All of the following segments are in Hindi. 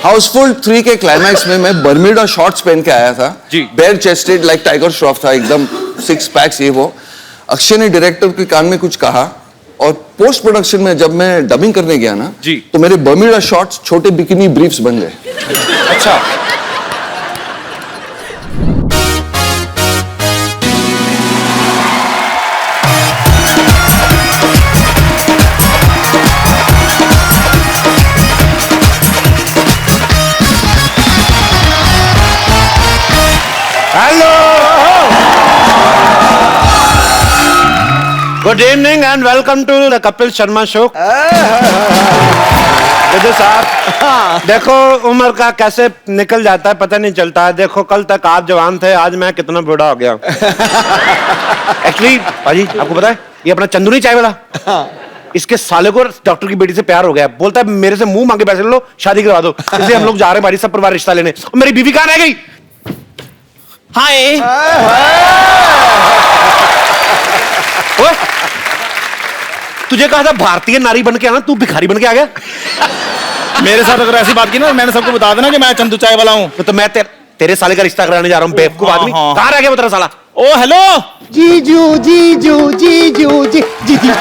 हाउसफुल 3 के क्लाइमैक्स में मैं बर्म्यूडा शॉर्ट्स पहन के आया था जी। Bare chested like Tiger Shroff था, एकदम 6 पैक्स ये वो। अक्षय ने डायरेक्टर के कान में कुछ कहा और पोस्ट प्रोडक्शन में जब मैं डबिंग करने गया ना जी। तो मेरे बर्म्यूडा शॉर्ट्स छोटे बिकिनी ब्रीफ्स बन गए। अच्छा, good evening and welcome to the Kapil Sharma show. साहब देखो उम्र का कैसे निकल जाता है पता नहीं चलता है। देखो कल तक आप जवान थे, आज मैं कितना बूढ़ा हो गया। एक्चुअली भाजी आपको पता है ये अपना चंदू नहीं चाय वाला, इसके साले को डॉक्टर की बेटी से प्यार हो गया। बोलता है मेरे से मुंह मांगे पैसे लो, शादी करवा दो। इसलिए हम लोग जा रहे हैं भाई सब परिवार रिश्ता लेने। और मेरी बीवी कहाँ रह गई? हाय तुझे कहा था भारतीय नारी बन के आना, तू भिखारी बन के आ गया। मेरे साथ अगर ऐसी बात की ना मैंने सबको बता देना कि मैं चंदू चाय वाला हूँ। तो मैं तेरे साले का रिश्ता कराने जा रहा हूँ बेवकूफ आदमी। कहाँ रह गया वो तेरा साला? ओ हेलो जीजू जीजू जीजू जी जी जी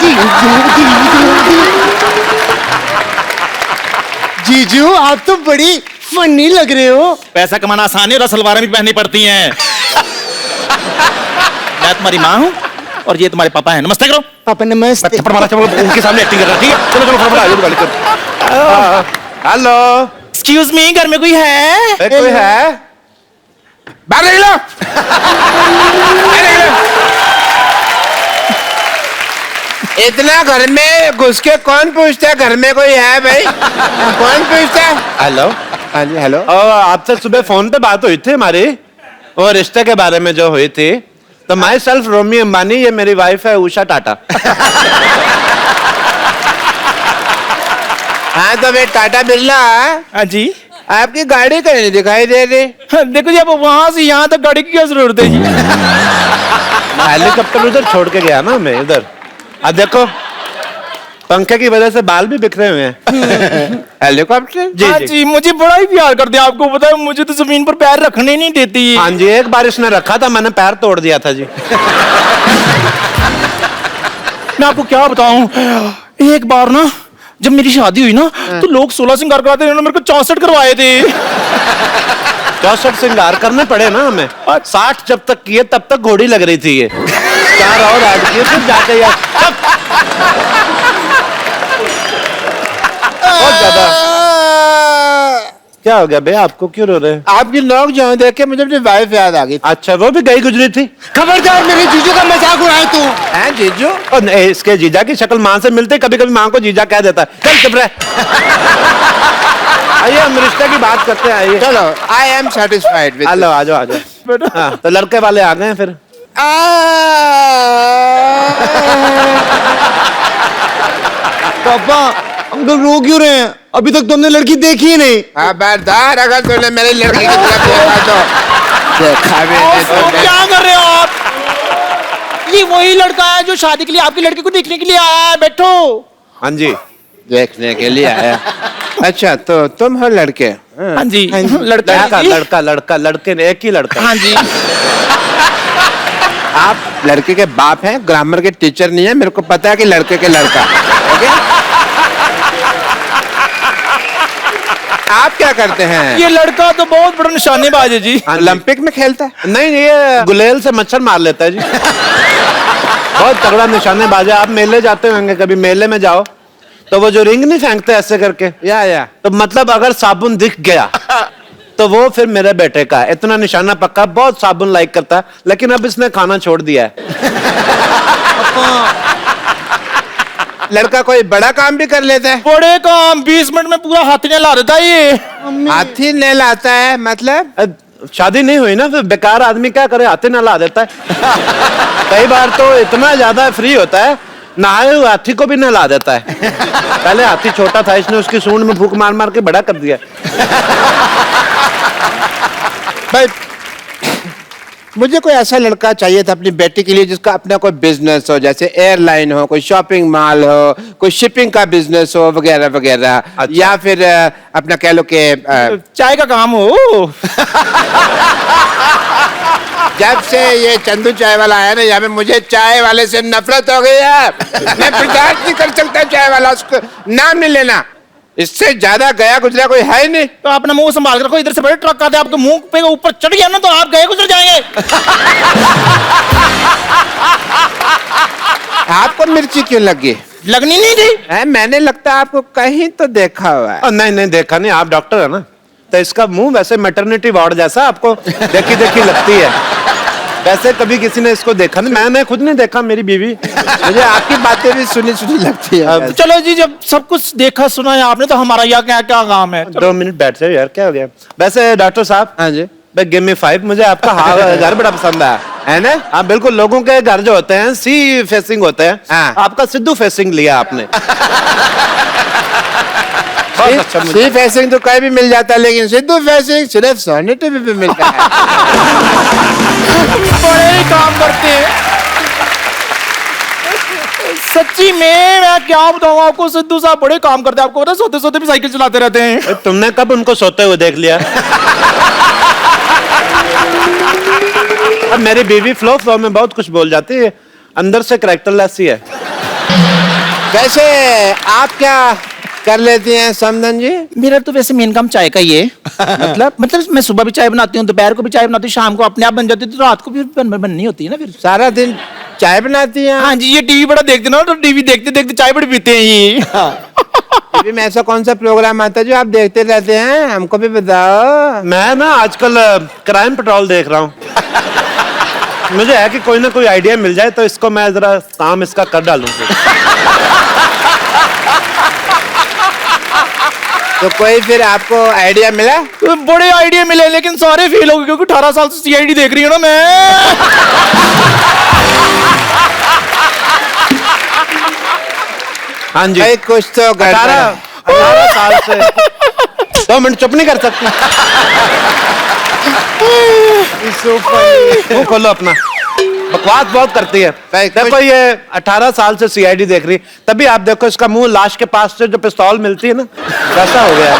जीजू आप तो बड़ी फनी लग रहे हो। पैसा कमाना आसान है और सलवारें भी पहननी पड़ती हैं। मैं तुम्हारी माँ हूँ और ये तुम्हारे पापा हैं। नमस्ते करो। पापा नमस्ते। थप्पड़ मारा चलो उनके सामने एक्टिंग कर रहा है। ठीक है चलो चलो फटाफट आ जाओ गाड़ी कर। हेलो एक्सक्यूज मी, घर में कोई है? कोई है? बाहर निकलो। इतना घर में घुस के कौन पूछता है घर में कोई है भाई? कौन पूछता है? Hello hello. आपसे सुबह फोन पे बात हुई थी हमारी, वो रिश्ते के बारे में जो हुई थी। तो माई सेल्फ रोमी अंबानी, ये मेरी वाइफ है उषा टाटा। हाँ तो भाई टाटा बिरला हाँ जी। आपकी गाड़ी कहीं नहीं दिखाई दे रही। देखो जी अब वहां से यहाँ तक गाड़ी की क्या जरूरत है जी? हेलीकॉप्टर उधर छोड़ के गया ना मैं इधर। अब देखो पंखे की वजह से बाल भी बिखरे हुए हैं। हेलीकॉप्टर? जी हाँ जी। जी, मुझे बड़ा ही प्यार करते हैं। आपको पता है मुझे तो जमीन पर पैर रखने नहीं देती। हाँ जी, एक बार इसने रखा था, मैंने पैर तोड़ दिया था जी। मैं आपको क्या बताऊं, एक बार ना जब मेरी शादी हुई ना तो लोग 16 श्रृंगार कराते थे, मेरे को 64 करवाए थे। 64 श्रृंगार करने पड़े ना हमें। 60 जब तक किए तब तक घोड़ी लग रही थी ये। 4 और ऐड किए फिर जाके यार बहुत ज्यादा। क्या हो गया भैया, आपको क्यों रो रहे हैं? आपकी नोक जो देख के मुझे अपनी वाइफ याद आ गई। अच्छा वो भी गई गुजरी थी? खबरदार मेरे जीजू का मजाक उड़ाए तू। हैं जीजू? और नहीं, इसके जीजा की शक्ल मां से मिलते, कभी कभी मां को जीजा कह देता है। चल चुप रह। आइए हम रिश्ते की बात करते हैं। आइए चलो I am satisfied with. Hello आ जाओ आ जाओ। हाँ तो लड़के वाले आ गए फिर। पापा अंकल रो क्यों रहे हैं? अभी तक तुमने लड़की देखी ही नहीं। खबरदार अगर तूने मेरी लड़की की तरफ देखा तो देखा भी नहीं तो नहीं। क्या कर रहे हो आप? ये वही लड़का है जो शादी के लिए आपकी लड़की को देखने के लिए आया है। बैठो। हाँ जी देखने के लिए आया। अच्छा तो तुम हो लड़के? हाँ जी लड़का लड़का लड़का लड़का लड़के ने एक ही लड़का। हाँ जी। आप लड़के के बाप हैं, ग्रामर के टीचर नहीं है। मेरे को पता है कि लड़के के लड़का। ओके आप क्या करते हैं? ये लड़का तो बहुत बड़ा निशानेबाज है जी। ओलंपिक में खेलता है? नहीं ये गुलेल से मच्छर मार लेता है जी। बहुत तगड़ा निशानेबाज है। आप मेले जाते होंगे, कभी मेले में जाओ तो वो जो रिंग नहीं फेंकते ऐसे करके, या तो मतलब अगर साबुन दिख गया तो वो फिर मेरे बेटे का है। इतना निशाना पक्का, बहुत साबुन लाइक करता है। लेकिन अब इसने खाना छोड़ दिया है। लड़का कोई बड़ा काम भी कर लेता है? बड़े काम 20 मिनट में पूरा हाथी ने ला देता है ये। हाथी नहीं लाता है मतलब? शादी नहीं हुई ना फिर बेकार आदमी क्या करे, हाथी ना ला देता है। कई बार तो इतना ज्यादा फ्री होता है नहाए हुए हाथी को भी नहला देता है। पहले हाथी छोटा था, इसने उसकी सूंड में फूंक मार मार के बड़ा कर दिया। भाई मुझे कोई ऐसा लड़का चाहिए था अपनी बेटी के लिए जिसका अपना कोई बिजनेस हो, जैसे एयरलाइन हो, कोई शॉपिंग मॉल हो, कोई शिपिंग का बिजनेस हो, वगैरह वगैरह। अच्छा। या फिर अपना कह लो कि चाय का काम हो। जब से ये चंदू चाय वाला आया ना यहाँ पे, मुझे चाय वाले से नफरत हो गई है। मैं बर्दाश्त नहीं कर सकता चाय वाला, उसको नाम नहीं लेना। इससे ज्यादा गया गुजरा कोई है ही नहीं। तो अपना मुंह संभाल कर रखो, इधर से बड़े ट्रक आते हैं आपके मुंह पे ऊपर चढ़ गया ना तो आप गए गुजर जाएंगे। आपको मिर्ची क्यों लगी? लगनी नहीं थी। मैंने लगता है आपको कहीं तो देखा हुआ है। नहीं नहीं देखा नहीं, आप डॉक्टर है ना, तो इसका मुंह वैसे मैटरनिटी वार्ड जैसा आपको देखी देखी लगती है। वैसे कभी किसी ने इसको देखा नहीं, मैंने खुद नहीं देखा, मेरी बीवी। मुझे आपकी बातें भी सुनी सुनी लगती है। अब चलो जी, जब सब कुछ देखा सुना है आपने तो हमारा यहाँ क्या क्या काम है। 2 मिनट बैठ जाओ यार, क्या हो गया? वैसे डॉक्टर साहब, हाँ जी, गिव मी 5। मुझे आपका घर बड़ा पसंद है ना? आप बिल्कुल, लोगों के घर जो होते हैं सी फेसिंग होते हैं, हाँ। आपका सिद्धू फेसिंग लिया आपने। बहुत अच्छा मुझे। सी फेसिंग तो कहीं भी मिल जाता है, लेकिन सिद्धू फेसिंग सिर्फ सोनी टीवी पे मिलता है। बड़े ही काम करते हैं सच्ची में। मैं क्या बताऊँ आपको, सिद्धू साहब बड़े काम करते हैं। आपको पता है, सोते सोते भी साइकिल चलाते रहते हैं। तुमने कब उनको सोते हुए देख लिया? अब मेरी बीवी फ्लो फ्लो में बहुत कुछ बोल जाती है, अंदर से कैरेक्टरलेस ही है। वैसे आप क्या कर लेती हैं समधन जी? मेरा तो वैसे मेन काम चाय का ही है। मतलब मैं सुबह भी चाय बनाती हूँ, दोपहर को भी चाय बनाती हूँ, शाम को अपने आप बन जाती है, तो रात को भी बननी होती है ना फिर। सारा दिन चाय बनाती हैं? हाँ जी, ये टीवी बड़ा देखते ना, तो टीवी देखते देखते चाय बड़ी पीते हैं ये। टीवी में ऐसा कौन सा प्रोग्राम आता है जो आप देखते रहते हैं? हमको भी बताओ। मैं ना आजकल क्राइम पेट्रोल देख रहा हूँ। मुझे है कि कोई ना कोई आइडिया मिल जाए तो इसको मैं जरा काम इसका कर डालूं। तो कोई फिर आपको आइडिया मिला? तो बड़े आइडिया मिले, लेकिन सारे फेल हो गए क्योंकि 18 साल से सीआईडी देख रही हूँ ना मैं। हाँ जी, भाई कुछ तो 18 साल से 2 मिनट चुप नहीं कर सकती? मुंह खोलो अपना, बकवास बहुत करती है। देखो ये 18 साल से सीआईडी देख रही, तभी आप देखो इसका मुंह लाश के पास से जो पिस्तौल मिलती है ना, वैसा हो गया है।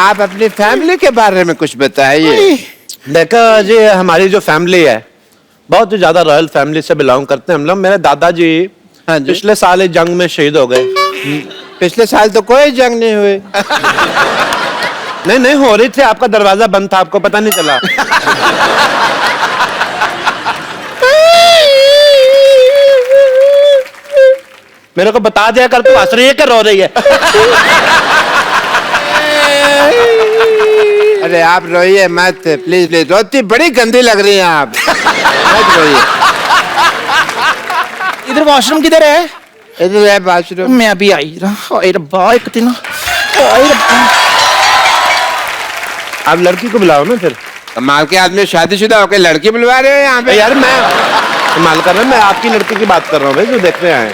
आप अपनी फैमिली के बारे में कुछ बताइए। देखो जी, हमारी जो फैमिली है बहुत ही ज्यादा रॉयल फैमिली से बिलोंग करते हैं हम लोग। मेरे दादाजी हाँ जी। पिछले साल एक जंग में शहीद हो गए। पिछले साल तो कोई जंग नहीं हुई। नहीं हो रही थी, आपका दरवाजा बंद था, आपको पता नहीं चला। मेरे को बता दिया कर, तू हंस रही है क्या रो रही है? अरे आप रोइए मत, प्लीज प्लीज। रोती बड़ी गंदी लग रही हैं आप, मत रोइए। इधर वॉशरूम किधर है? इधर है बाथरूम। मैं अभी आई रहा। ओए रब्बा, एक दिन ओए रब्बा। आप लड़की को बुलाओ ना फिर। कमाल के आदमी, शादीशुदा होकर लड़की बुलवा रहे हो यहाँ पे? यार मैं कमाल कर रहा हूँ, मैं आपकी लड़की की बात कर रहा हूँ भाई, जो देखने आए।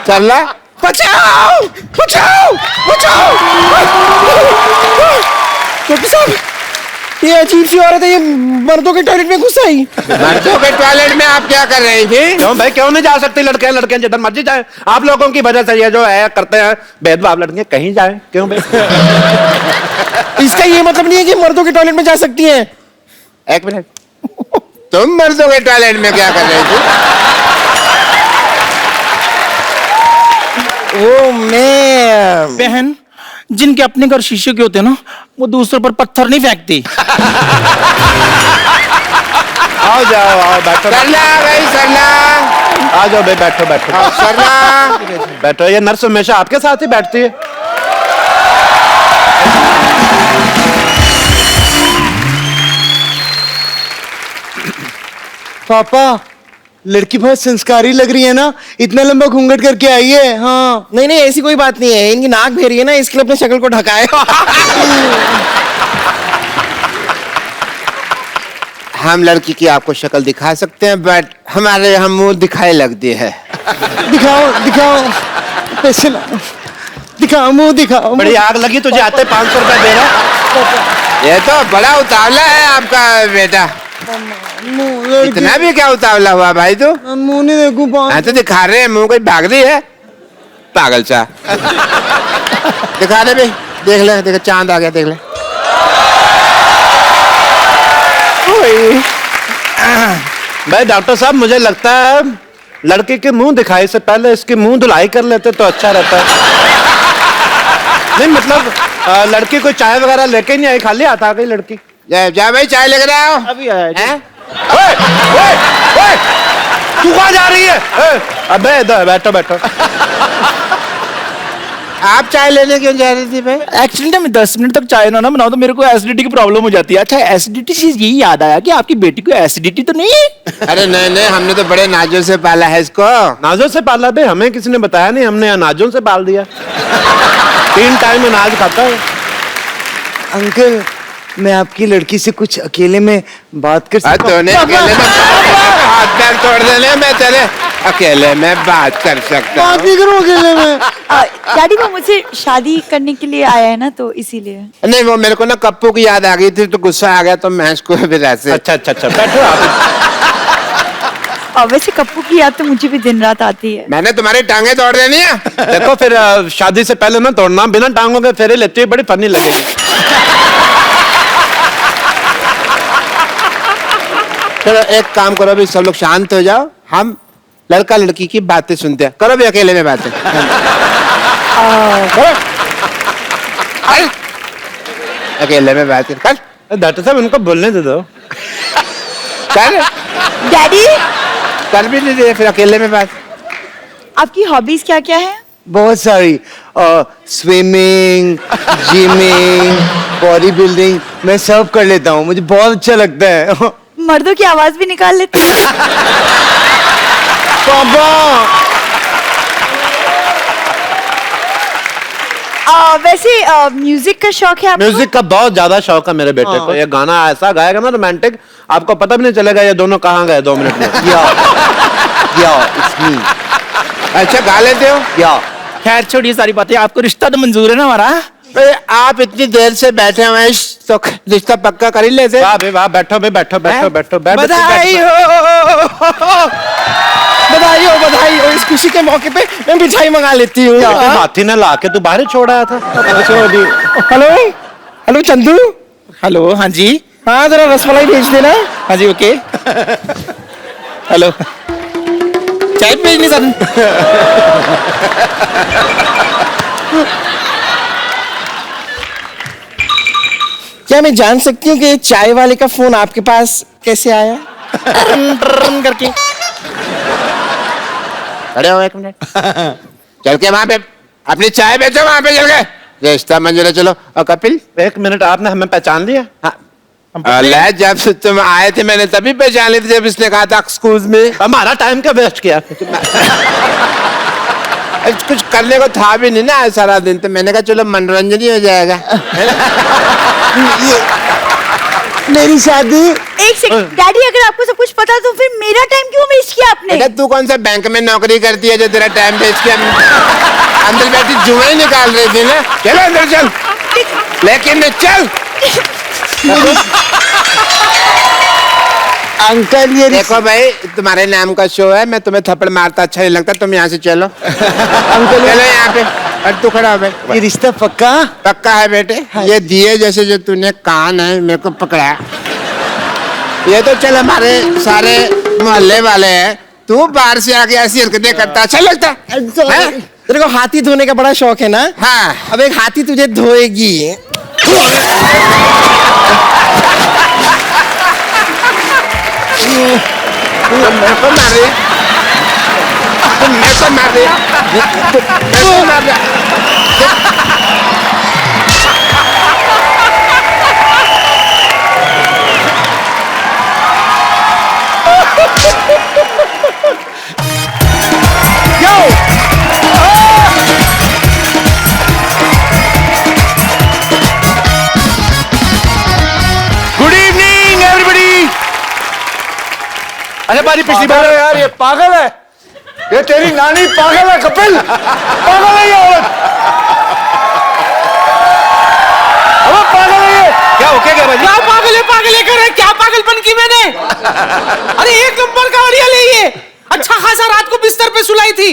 चल रहा? बचाओ बचाओ बचाओ। डॉक्टर साहब, ये अजीब सी औरत है, ये मर्दों के टॉयलेट में घुस आई। मर्दों के टॉयलेट में आप क्या कर रही थी? क्यों भाई, क्यों नहीं जा सकती? लड़के जिधर मर्जी जाए। आप लोगों की वजह से ये जो है करते हैं भेदभाव, लड़के कहीं जाए, क्यों भाई? इसका ये मतलब नहीं है कि मर्दों के टॉयलेट में जा सकती हैं। एक मिनट, तुम मर्दों के टॉयलेट में क्या कर रही थी? वो मैं बहन, जिनके अपने घर शीशे के होते हैं ना, वो दूसरों पर पत्थर नहीं फेंकती। आओ जाओ, आओ बैठो। सरला भाई, सरला आ जाओ भाई, बैठो बैठो सरला। बैठो। ये नर्स हमेशा आपके साथ ही बैठती है। पापा, लड़की बहुत संस्कारी लग रही है ना, इतना लंबा घूंघट करके आई है। हाँ नहीं नहीं, ऐसी कोई बात नहीं है, इनकी नाक फेरी है ना, इसके लिए अपनी शक्ल को ढकाए। हम लड़की की आपको शक्ल दिखा सकते हैं, बट हमारे यहाँ मुंह दिखाई लगती है। दिखाओ दिखाओ, पैसे लाओ, दिखाओ मुंह दिखाओ। बड़ी आग लगी तुझे आते 500 रुपए दे रहा। ये तो बड़ा उतावला है आपका बेटा। इतना भी क्या उतावला हुआ भाई तू? मुंह नहीं देखूं पाँच। हाँ तो दिखा रहे हैं मुंह, कोई भाग रही है पागल सा। दिखा दे भाई, देख ले, देख चांद आ गया, देख ले। भाई डॉक्टर साहब, मुझे लगता है लड़के के मुंह दिखाई से पहले इसकी मुंह धुलाई कर लेते तो अच्छा रहता है। नहीं मतलब लड़की कोई चाय वगैरह लेके नहीं आई, खाली हाथ आ गई लड़की। जा भाई चाय लेकर आओ। अभी आया जी। हैं? ओए, ओए, ओए, तू कहाँ जा रही है? अबे इधर बैठो बैठो। आप चाय लेने क्यों जा रही थी भाई? एक्चुअली ना मैं 10 मिनट तक चाय ना बनाऊं तो मेरे को एसिडिटी की प्रॉब्लम हो जाती है। अच्छा, एसिडिटी से यही याद आया कि आपकी बेटी को एसिडिटी तो नहीं है? अरे नहीं नहीं, हमने तो बड़े नाजों से पाला है इसको। नाजों से पाला बे? हमें किसी ने बताया नहीं, हमने अनाजों से पाल दिया। 3 टाइम अनाज खाता है। अंकल, मैं आपकी लड़की से कुछ अकेले में बात कर सकता हूँ? तूने अकेले में हाथ पैर तोड़ देने, मैं तेरे अकेले में बात कर सकता बात हूँ। नहीं करूँ अकेले में। डैडी वो मुझसे शादी करने के लिए आया है ना, तो इसीलिए। नहीं, वो मेरे को ना कप्पू की याद आ गई थी तो गुस्सा आ गया, तो मैं इसको फिर ऐसे। अच्छा अच्छा अच्छा, बैठो आप। और वैसे कप्पू की याद तो मुझे भी दिन रात आती है। मैंने तुम्हारी टांगे तोड़ देनी है। देखो फिर शादी से पहले ना तोड़ना, बिना टांगों के फेरे लेते हुए बड़ी फनी लगेगी। चलो एक काम करो, अभी सब लोग शांत हो जाओ, हम लड़का लड़की की बातें सुनते हैं। करो भी अकेले में बातें। करो। कर। अकेले में बातें कर। डॉक्टर साहब, इनको बोलने दे दो। कर। डैडी, कर भी नहीं दे, फिर अकेले में बात। आपकी हॉबीज क्या क्या है? बहुत सारी। स्विमिंग, जिमिंग, बॉडी बिल्डिंग, मैं सब कर लेता हूँ, मुझे बहुत अच्छा लगता है। मर्दों की आवाज भी निकाल लेते हैं? वैसे म्यूजिक का शौक है आपको? म्यूजिक का बहुत ज्यादा शौक है मेरे बेटे को। ये गाना ऐसा गाएगा ना रोमांटिक, आपको पता भी नहीं चलेगा ये दोनों कहाँ गए 2 मिनट में। It's me. अच्छा गा लेते हो? या खैर छोड़िए सारी बातें, आपको रिश्ता तो मंजूर है ना हमारा? अरे आप इतनी देर से बैठे हुए हैं, तो रिश्ता पक्का कर ही लेते। वाह बे वाह, बैठो बे, बैठो बैठो बैठो बैठो। बधाई हो, बधाई हो। इस खुशी के मौके पे मैं मिठाई मंगा लेती हूँ। हाथी ने ला के तू बाहर ही छोड़ा था। Hello hello Chandu. हेलो, हाँ जी, हाँ जरा रसमलाई भेज देना। हाँ जी, ओके। हेलो, चाय भेजनी सर। क्या मैं जान सकती हूँ कि चाय वाले का फोन आपके पास कैसे आया? करके खड़े हो 1 मिनट। चल के वहां पे अपनी चाय बेचो, वहां पे चल के रिश्ता मंजूर है। चलो। और कपिल, 1 मिनट, आपने हमें पहचान लिया? अल्लाह, जब तुम आए थे मैंने तभी पहचान ली थी, जब इसने कहा था एक्सक्यूज मी। हमारा टाइम क्या वेस्ट किया? कुछ करने को था भी नहीं ना सारा दिन, तो मैंने कहा चलो मनोरंजन ही हो जाएगा। मेरी शादी। एक सेकंड डैडी, अगर आपको सब कुछ पता तो फिर मेरा टाइम क्यों वेस्ट किया आपने? बेटा तू कौन सा बैंक में नौकरी करती है जो तेरा टाइम वेस्ट किया? अंदर बैठी जुए ही निकाल रही थी ना। चलो अंदर चल, लेकिन चल। अंकल ये देखो भाई, तुम्हारे नाम का शो है, मैं तुम्हें थप्पड़ मारता अच्छा नहीं लगता, तुम यहाँ से चलो। अंकल चलो यहाँ पे, और तू खड़ा हो भाई। ये रिश्ता पक्का? पक्का है बेटे। ये दिए जैसे जो तूने कान है मेरे को पकड़ाया, ये तो चल हमारे सारे मोहल्ले वाले हैं, तू बाहर से आके ऐसी हरकतें करता अच्छा लगता है? तेरे को हाथी धोने का बड़ा शौक है ना? हाँ। अब एक हाथी तुझे धोएगी। तुम मेरे को मार रही, तुम मेरे को मार रही, मेरे को मार रही। Good evening everybody. अरे बारी पिछली बार यार ये पागल है, ये तेरी नानी पागल है कपिल, पागल है ये औरत, अब पागल है ये। क्या हो क्या भाई? क्या पागले कर रहे, क्या पागलपन की मैंने? अरे एक नंबर का बढ़िया ले ये, अच्छा खासा रात को बिस्तर पे सुलाई थी,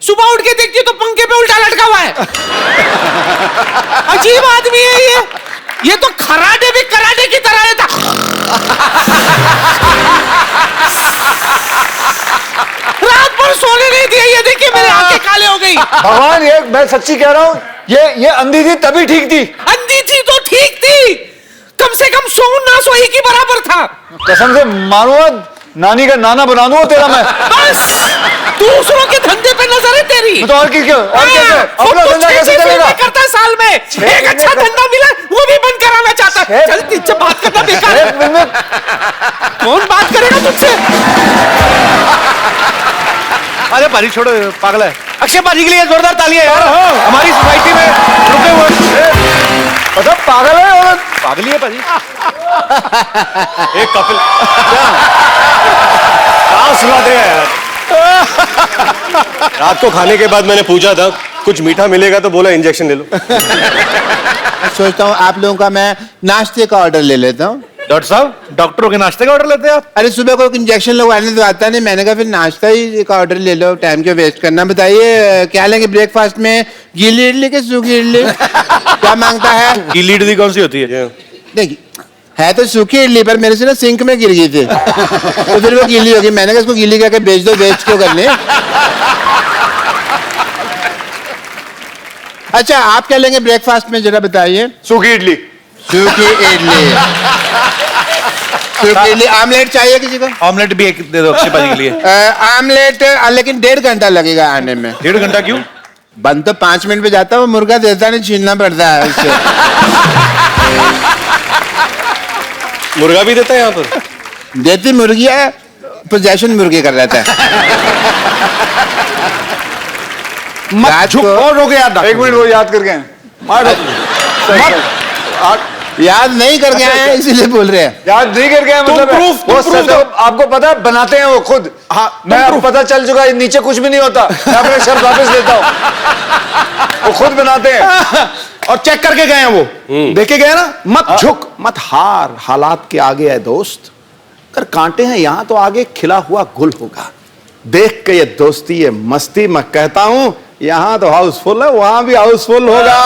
सुबह उठ के देखती तो पंखे पे उल्टा लटका हुआ है। अजीब आदमी है ये तो खराटे भी कराटे की तरह रहता। रात भर सोने नहीं दिया, ये देखिए मेरे आंखें काले हो गई। भगवान, ये मैं सच्ची कह रहा हूँ, ये अंधी थी तभी ठीक थी। अंधी थी तो ठीक थी, कम से कम सो ना सोई की बराबर था। कसम से मारूंगा, नानी का नाना बना दूंगा तेरा मैं। बस दूसरों के धंधे पे नजर है तेरी। तो और क्या अपना धंधा कैसे चलेगा? करता है साल में एक अच्छा धंधा मिला वो भी बंद कराना चाहता है। चल तुझसे बात करना बेकार है। कौन बात करेगा तुझसे? अरे भाई छोड़ो, पागल है। अक्षय पाजी के लिए जोरदार तालियां यार। हमारी सोसाइटी में रुके हुए मतलब पागल है और पागल ही है भाजी। एक कपिल क्या सुनाते हैं यार। रात को खाने के बाद मैंने पूछा था कुछ मीठा मिलेगा, तो बोला इंजेक्शन ले लो। सोचता हूँ आप लोगों का मैं नाश्ते का ऑर्डर ले लेता हूँ। डॉक्टर साहब, डॉक्टरों के नाश्ते का ऑर्डर लेते हैं आप? अरे सुबह को इंजेक्शन लगवाने तो आता नहीं, मैंने कहा फिर नाश्ता ही का ऑर्डर ले लो, टाइम क्यों वेस्ट करना। बताइए क्या लेंगे ब्रेकफास्ट में, गीली इडली के सूखी इडली? क्या मांगता है? गीली इडली कौन सी होती है? देखिए है तो सूखी इडली, पर मेरे से ना सिंक में गिर गई थी तो फिर वो गीली होगी। मैंने कहा इसको गीली करके बेच दो, वेस्ट क्यों करने। अच्छा आप क्या लेंगे ब्रेकफास्ट में, जरा बताइए। सूखी इडली। सूखी इडली, सूखी इडली। आमलेट चाहिए किसी को? ऑमलेट भी एक दे दो अक्षय पाजी के लिए। आमलेट लेकिन 1.5 घंटा लगेगा आने में। 1.5 घंटा क्यों? बन तो 5 मिनट में जाता है, वो मुर्गा देता नहीं, छीनना पड़ता है उससे। मुर्गा भी देता है यहाँ पर? देती मुर्गी है, पोजेशन मुर्गी कर रहता है। मत झुक और रोके यार। एक मिनट, वो याद करके आए। याद नहीं करके आए हैं इसीलिए बोल रहे हैं। याद नहीं करके आए मतलब वो setup आपको पता है, बनाते हैं वो खुद। हाँ, मैं अब पता चल चुका है नीचे कुछ भी नहीं होता, मैं अपने शर्त वापस लेता हूँ। वो खुद बनाते हैं और चेक करके गए हैं वो, देखे गए ना। मत झुक मत हार, हालात के आगे है दोस्त। अगर कांटे हैं यहां तो आगे खिला हुआ गुल होगा। देख के ये दोस्ती, ये मस्ती, मैं कहता हूं यहां तो हाउसफुल है, वहां भी हाउसफुल होगा।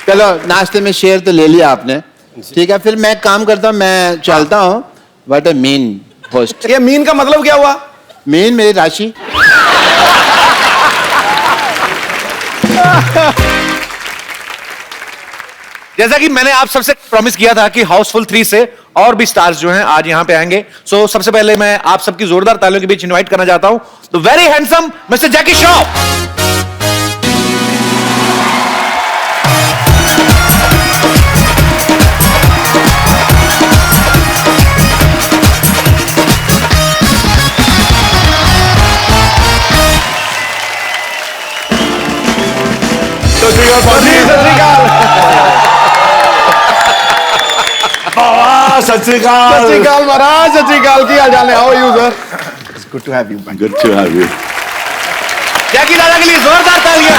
चलो नाश्ते में शेयर तो ले लिया आपने, ठीक है। फिर मैं काम करता हूँ, मैं चलता हूँ। What a mean host. ये मीन का मतलब क्या हुआ? मीन मेरी राशि। जैसा कि मैंने आप सबसे प्रॉमिस किया था कि हाउसफुल 3 से और भी स्टार्स जो हैं आज यहां पे आएंगे। सो सबसे पहले मैं आप सबकी जोरदार तालियों के बीच इनवाइट करना चाहता हूं द वेरी हैंडसम मिस्टर जैकी श्रॉफ। सत श्री अकाल महाराज, सत श्री अकाल। की हाल चाल है? How are you sir? It's good to have you. Good to have you. Jackie दादा के लिए जोरदार तालियां।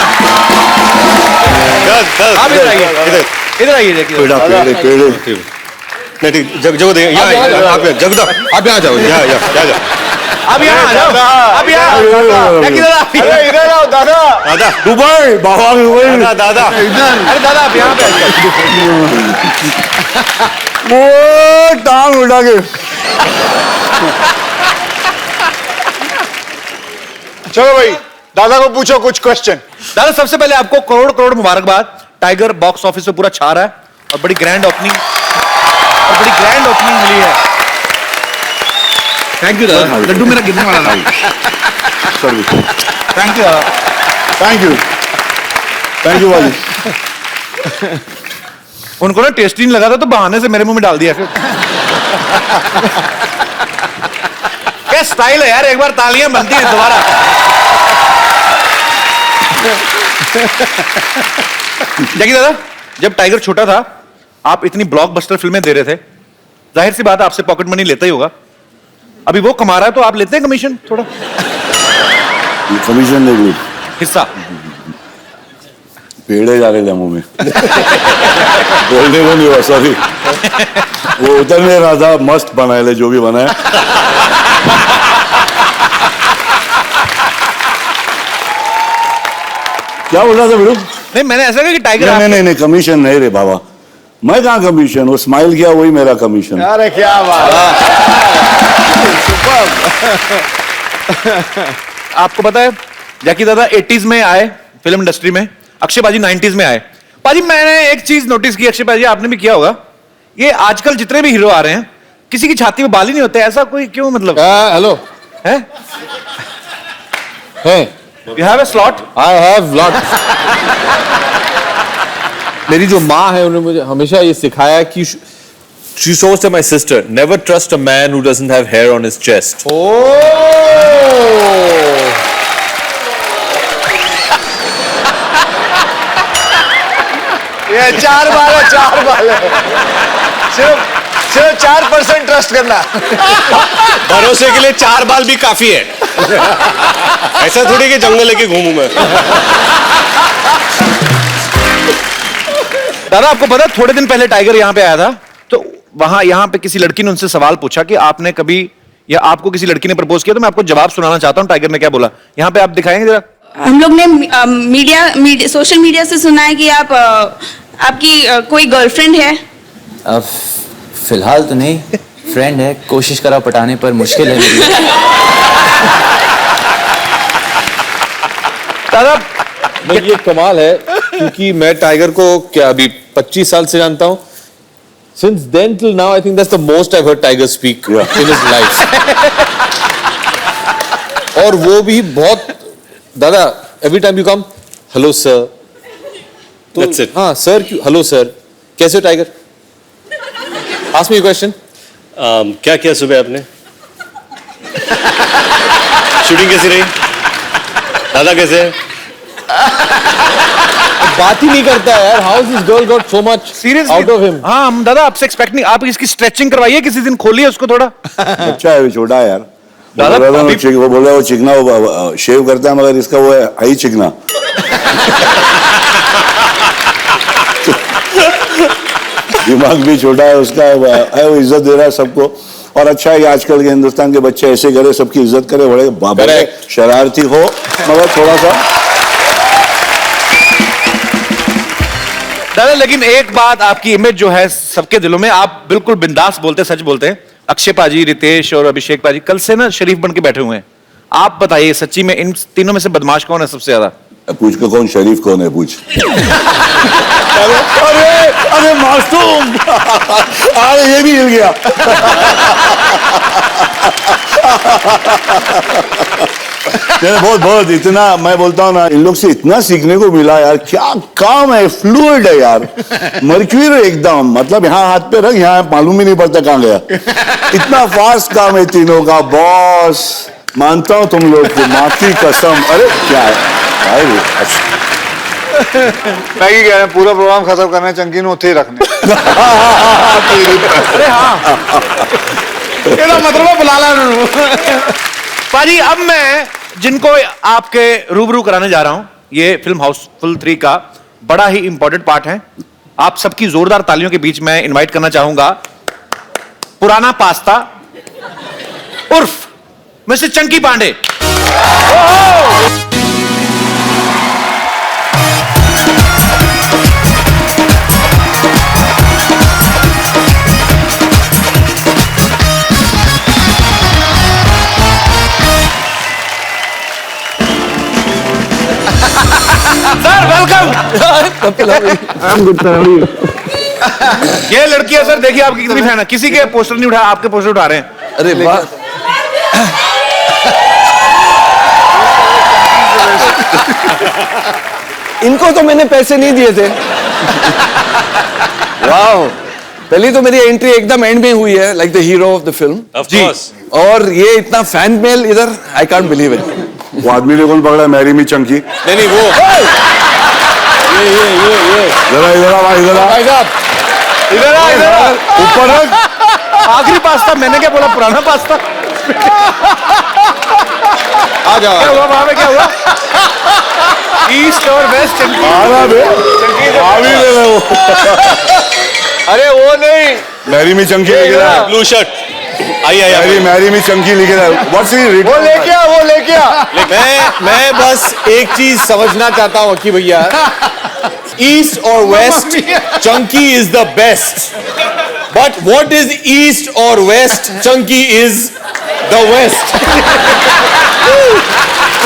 आप इधर आइए, इधर आइए जैकी दादा। नहीं ठीक, जगह दे यहाँ आप जगदा, आप यहाँ जाओ, यहाँ जा। अब यहाँ आ जाओ, अब यहाँ जैकी दादा इधर आओ दादा। दादा दुबई, बाबा दुबई। दादा अरे दादा आप यहाँ पे आइए। वो टांग उठा के। चलो भाई, दादा को पूछो कुछ क्वेश्चन। दादा सबसे पहले आपको करोड़ करोड़ मुबारकबाद। टाइगर बॉक्स ऑफिस पे पूरा छा रहा है और बड़ी ग्रैंड ओपनिंग मिली है। थैंक यू दादा, लड्डू मेरा गिरने वाला था। थैंक यू दादा। थैंक यू वाली। उनको ना टेस्टी नहीं लगा था तो बहाने से मेरे मुंह में डाल दिया। क्या स्टाइल है यार, एक बार तालियां बनती हैं दोबारा। जैकी दादा, जब टाइगर छोटा था आप इतनी ब्लॉकबस्टर फिल्में दे रहे थे, जाहिर सी बात है आपसे पॉकेट मनी लेता ही होगा। अभी वो कमा रहा है तो आप लेते हैं कमीशन थोड़ा? कमीशन नहीं, हिस्सा पेड़े जा रहे थे मुंह में बोलने को नहीं हुआ सॉरी वो उतर नहीं रहा था मस्त बनाए ले जो भी बनाया क्या बोल रहा था बिल्कुल नहीं मैंने ऐसा कहा कि टाइगर नहीं कमीशन नहीं रे बाबा मैं कहाँ कमीशन वो स्माइल किया वही मेरा कमीशन अरे क्या बात आपको पता है जैकी दादा 80s में आए फिल्म इंडस्ट्री में, अक्षय पाजी 90s में आए। पाजी मैंने एक चीज नोटिस की, अक्षय पाजी आपने भी किया होगा, ये आजकल जितने भी हीरो आ रहे हैं किसी की छाती में बाल ही नहीं होते, ऐसा कोई क्यों? मतलब हेलो है you have a slot? I have lot. मेरी जो माँ है उन्होंने मुझे हमेशा ये सिखाया कि she shows to my sister, never trust a man who doesn't have hair on his chest. ये 4 बाल है सिर्फ 4% ट्रस्ट करना भरोसे के लिए 4 बाल भी काफी है ऐसा थोड़ी कि जंगल लेके घूमूं मैं। दादा आपको पता थोड़े दिन पहले टाइगर यहाँ पे आया था, तो वहां यहाँ पे किसी लड़की ने उनसे सवाल पूछा कि आपने कभी या आपको किसी लड़की ने प्रपोज किया, तो मैं आपको जवाब सुनाना चाहता हूँ टाइगर ने क्या बोला। यहाँ पे आप दिखाएंगे जरा। हम लोग ने सोशल मीडिया से सुना है कि आपकी कोई गर्लफ्रेंड है। फिलहाल तो नहीं, फ्रेंड है, कोशिश करा पटाने पर मुश्किल है मेरी। दादा ये कमाल है क्योंकि मैं टाइगर को क्या अभी 25 साल से जानता हूँ। Since then till now, I think that's the most I've heard Tiger speak in his life. और वो भी बहुत दादा every time you come, hello sir. That's it. हाँ sir क्यों? Hello sir. कैसे हो tiger? Ask me a question. क्या किया सुबह आपने? शूटिंग कैसी रही? दादा कैसे है? बात ही नहीं करता है यार। How has this girl got so much out of him? हाँ हम दादा आपसे एक्सपेक्ट नहीं, आप इसकी स्ट्रेचिंग करवाइए किसी दिन, खोलिए उसको थोड़ा। अच्छा है छोटा है यार दादा वो बोल रहा है वो चिकना वो शेव करता है मगर इसका वो है हाई चिकना दिमाग भी छोटा है उसका है वो इज्जत दे रहा है सबको और अच्छा है कि आजकल के हिंदुस्तान के बच्चे ऐसे करे सबकी इज्जत करे बड़े बाबा शरारती हो मगर थोड़ा सा। दादा लेकिन एक बात, आपकी इमेज जो है सबके दिलों में, आप बिल्कुल बिंदास बोलते, सच बोलते हैं। अक्षय पाजी, रितेश और अभिषेक पाजी कल से ना शरीफ बन के बैठे हुए हैं। आप बताइए सच्ची में इन तीनों में से बदमाश कौन है सबसे ज्यादा? पूछ को कौन शरीफ कौन है पूछ अरे मासूम अरे ये भी हिल गया बहुत बहुत इतना मैं बोलता हूँ ना इन लोग से इतना सीखने को मिला यार, क्या काम है, फ्लूइड है यार, मर्क्यूरी एकदम, मतलब यहाँ हाथ पे रख यहाँ मालूम ही नहीं पड़ता कहाँ गया, इतना फास्ट काम है तीनों का। बॉस मानता हूँ तुम लोग को, माँ की कसम। अरे क्या है मैं ही कह रहा पूरा प्रोग्राम खत्म करना है, चंकी ने उत्थे ही रखने। अरे हाँ मतलब बुला ला पाजी। अब मैं जिनको आपके रूबरू कराने जा रहा हूं, ये फिल्म हाउसफुल 3 का बड़ा ही इंपॉर्टेंट पार्ट है। आप सबकी जोरदार तालियों के बीच मैं इनवाइट करना चाहूंगा पुराना पास्ता उर्फ mister Chunky Pandey. Sir welcome. ये लड़की है सर, देखिए आपकी कितनी फैन है, किसी के पोस्टर नहीं उठा, आपके पोस्टर उठा रहे हैं। अरे वाह इनको तो मैंने पैसे नहीं दिए थे। वाह पहली तो मेरी एंट्री एकदम एंड में हुई है, like the hero of the film. Of course. और ये इतना फैन मेल इधर, आई कांट बिलीव इट। वो आदमी ने कौन पकड़ा, मैरी मी चंकी। नहीं वो ये जरा इधर आ भाई, इधर आ भाई साहब, इधर आ, इधर आ। ऊपर रख। आखिरी पास्ता, मैंने क्या बोला, पुराना पास्ता। आ जाओ। क्या हुआ वहां पे, क्या हुआ? ईस्ट और वेस्ट चंकी। आना बे आवी ले लो अरे वो नहीं, मैरी मी चंकी लिख रहा है ब्लू शर्ट। आइए मैरी मी चंकी लिख रहा है व्हाट्स ही वो लेके आ, वो लेके आ। मैं बस एक चीज समझना चाहता हूँ कि भैया ईस्ट और west Chunky is the best but what is east और west Chunky is the west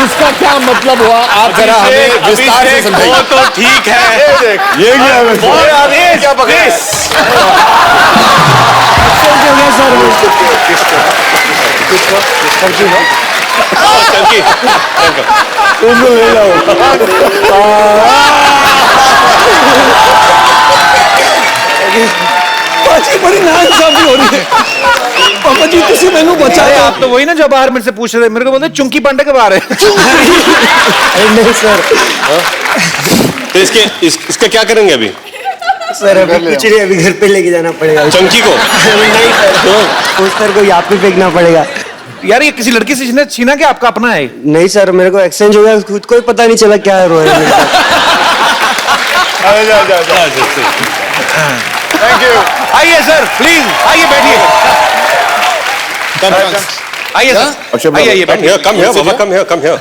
इसका क्या मतलब हुआ आप जरा हमें विस्तार से समझाइए। वो तो ठीक है। ये क्या है वैसे? और आगे क्या पकड़ा है? चंकी उसको ले जाओ पाजी बड़ी नाइंसाफी हो रही है पापा जी किसी मैनू अरे बचाया आप तो वही ना जो बाहर मेरे से पूछ रहे थे, मेरे को बोलते चुंकी पांडे के बाहर है। नहीं सर तो इसका क्या करेंगे अभी सर अभी कुछ नहीं, अभी घर पे लेके जाना पड़ेगा चंकी को? नहीं सर पोस्टर को यहाँ पे फेंकना पड़ेगा। यार ये किसी लड़की से जिसने छीना क्या आपका अपना है? नहीं सर मेरे को एक्सचेंज हो गया, खुद को ही पता नहीं चला क्या रो रहा है। Thank you. आइए सर प्लीज आइए बैठिए। आइए सर आइए आइए बैठिए। कम है बाबा, कम है, कम है।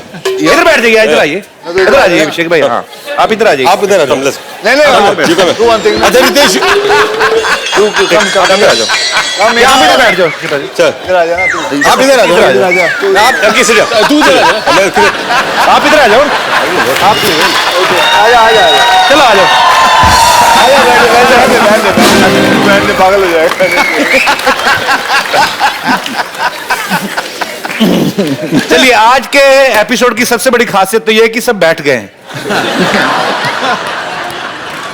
इधर बैठ जाइए, इधर आइए, इधर आ जाइए अभिषेक भाई। हाँ आप इधर आ जाइए। आप इधर आ जाओ। नहीं तू वन थिंग। अच्छा रितेश तू कम कम आ जाओ, यहाँ पे बैठ जाओ। चल इधर आ जाना तू। आप इधर आ जाओ। आप चंकी से जाओ, तू इधर आ जा। आप इधर आ जाओ, आप आजा आजा आजा चलो आ जाओ। बैठ दे, पागल हो जाएगा। चलिए आज के एपिसोड की सबसे बड़ी खासियत तो ये है कि सब बैठ गए हैं।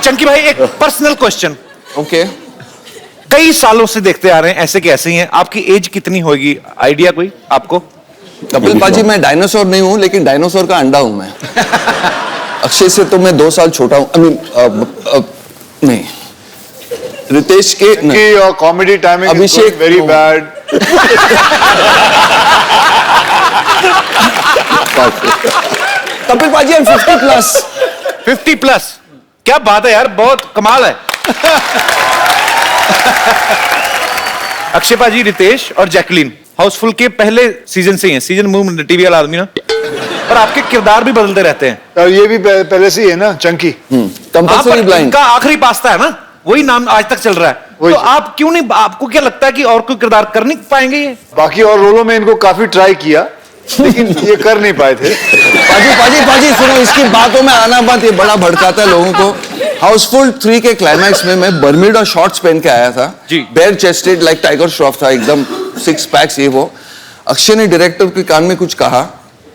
चंकी भाई एक पर्सनल क्वेश्चन, ओके कई सालों से देखते आ रहे हैं ऐसे के ऐसे ही हैं, आपकी एज कितनी होगी, आइडिया कोई आपको? कपिल पाजी मैं डायनासोर नहीं हूँ लेकिन डायनासोर का अंडा हूँ मैं। अक्षय से तो मैं 2 साल छोटा हूँ। आई मीन नहीं रितेश के कि your comedy timing Abhishek very bad. Kapil पाजी 50 प्लस। 50 प्लस, क्या बात है यार, बहुत कमाल है। अक्षय पाजी, रितेश और जैकलीन हाउसफुल के पहले सीजन से ही हैं। सीजन मूव टीवी वाला आदमी ना, पर आपके किरदार भी बदलते रहते हैं। और ये भी पहले से ही है ना चंकी। कंपल्सरी ब्लाइंड इनका आखिरी पास्ता है ना, वही नाम आज तक चल रहा है। तो आप क्यों नहीं, आपको क्या लगता है कि और कोई किरदार कर नहीं पाएंगे ये? बाकी और रोलों में इनको काफी ट्राई किया लेकिन ये कर नहीं पाए थे। पाजी सुनो, इसकी बातों में आना मत, ये बड़ा भड़काता है लोगों को। हाउसफुल 3 के क्लाइमैक्स में मैं बर्म्यूडा शॉर्ट्स पहन के आया था जी। Bare chested like Tiger Shroff था एकदम, 6 पैक्स ये वो। अक्षय ने डायरेक्टर के कान में कुछ कहा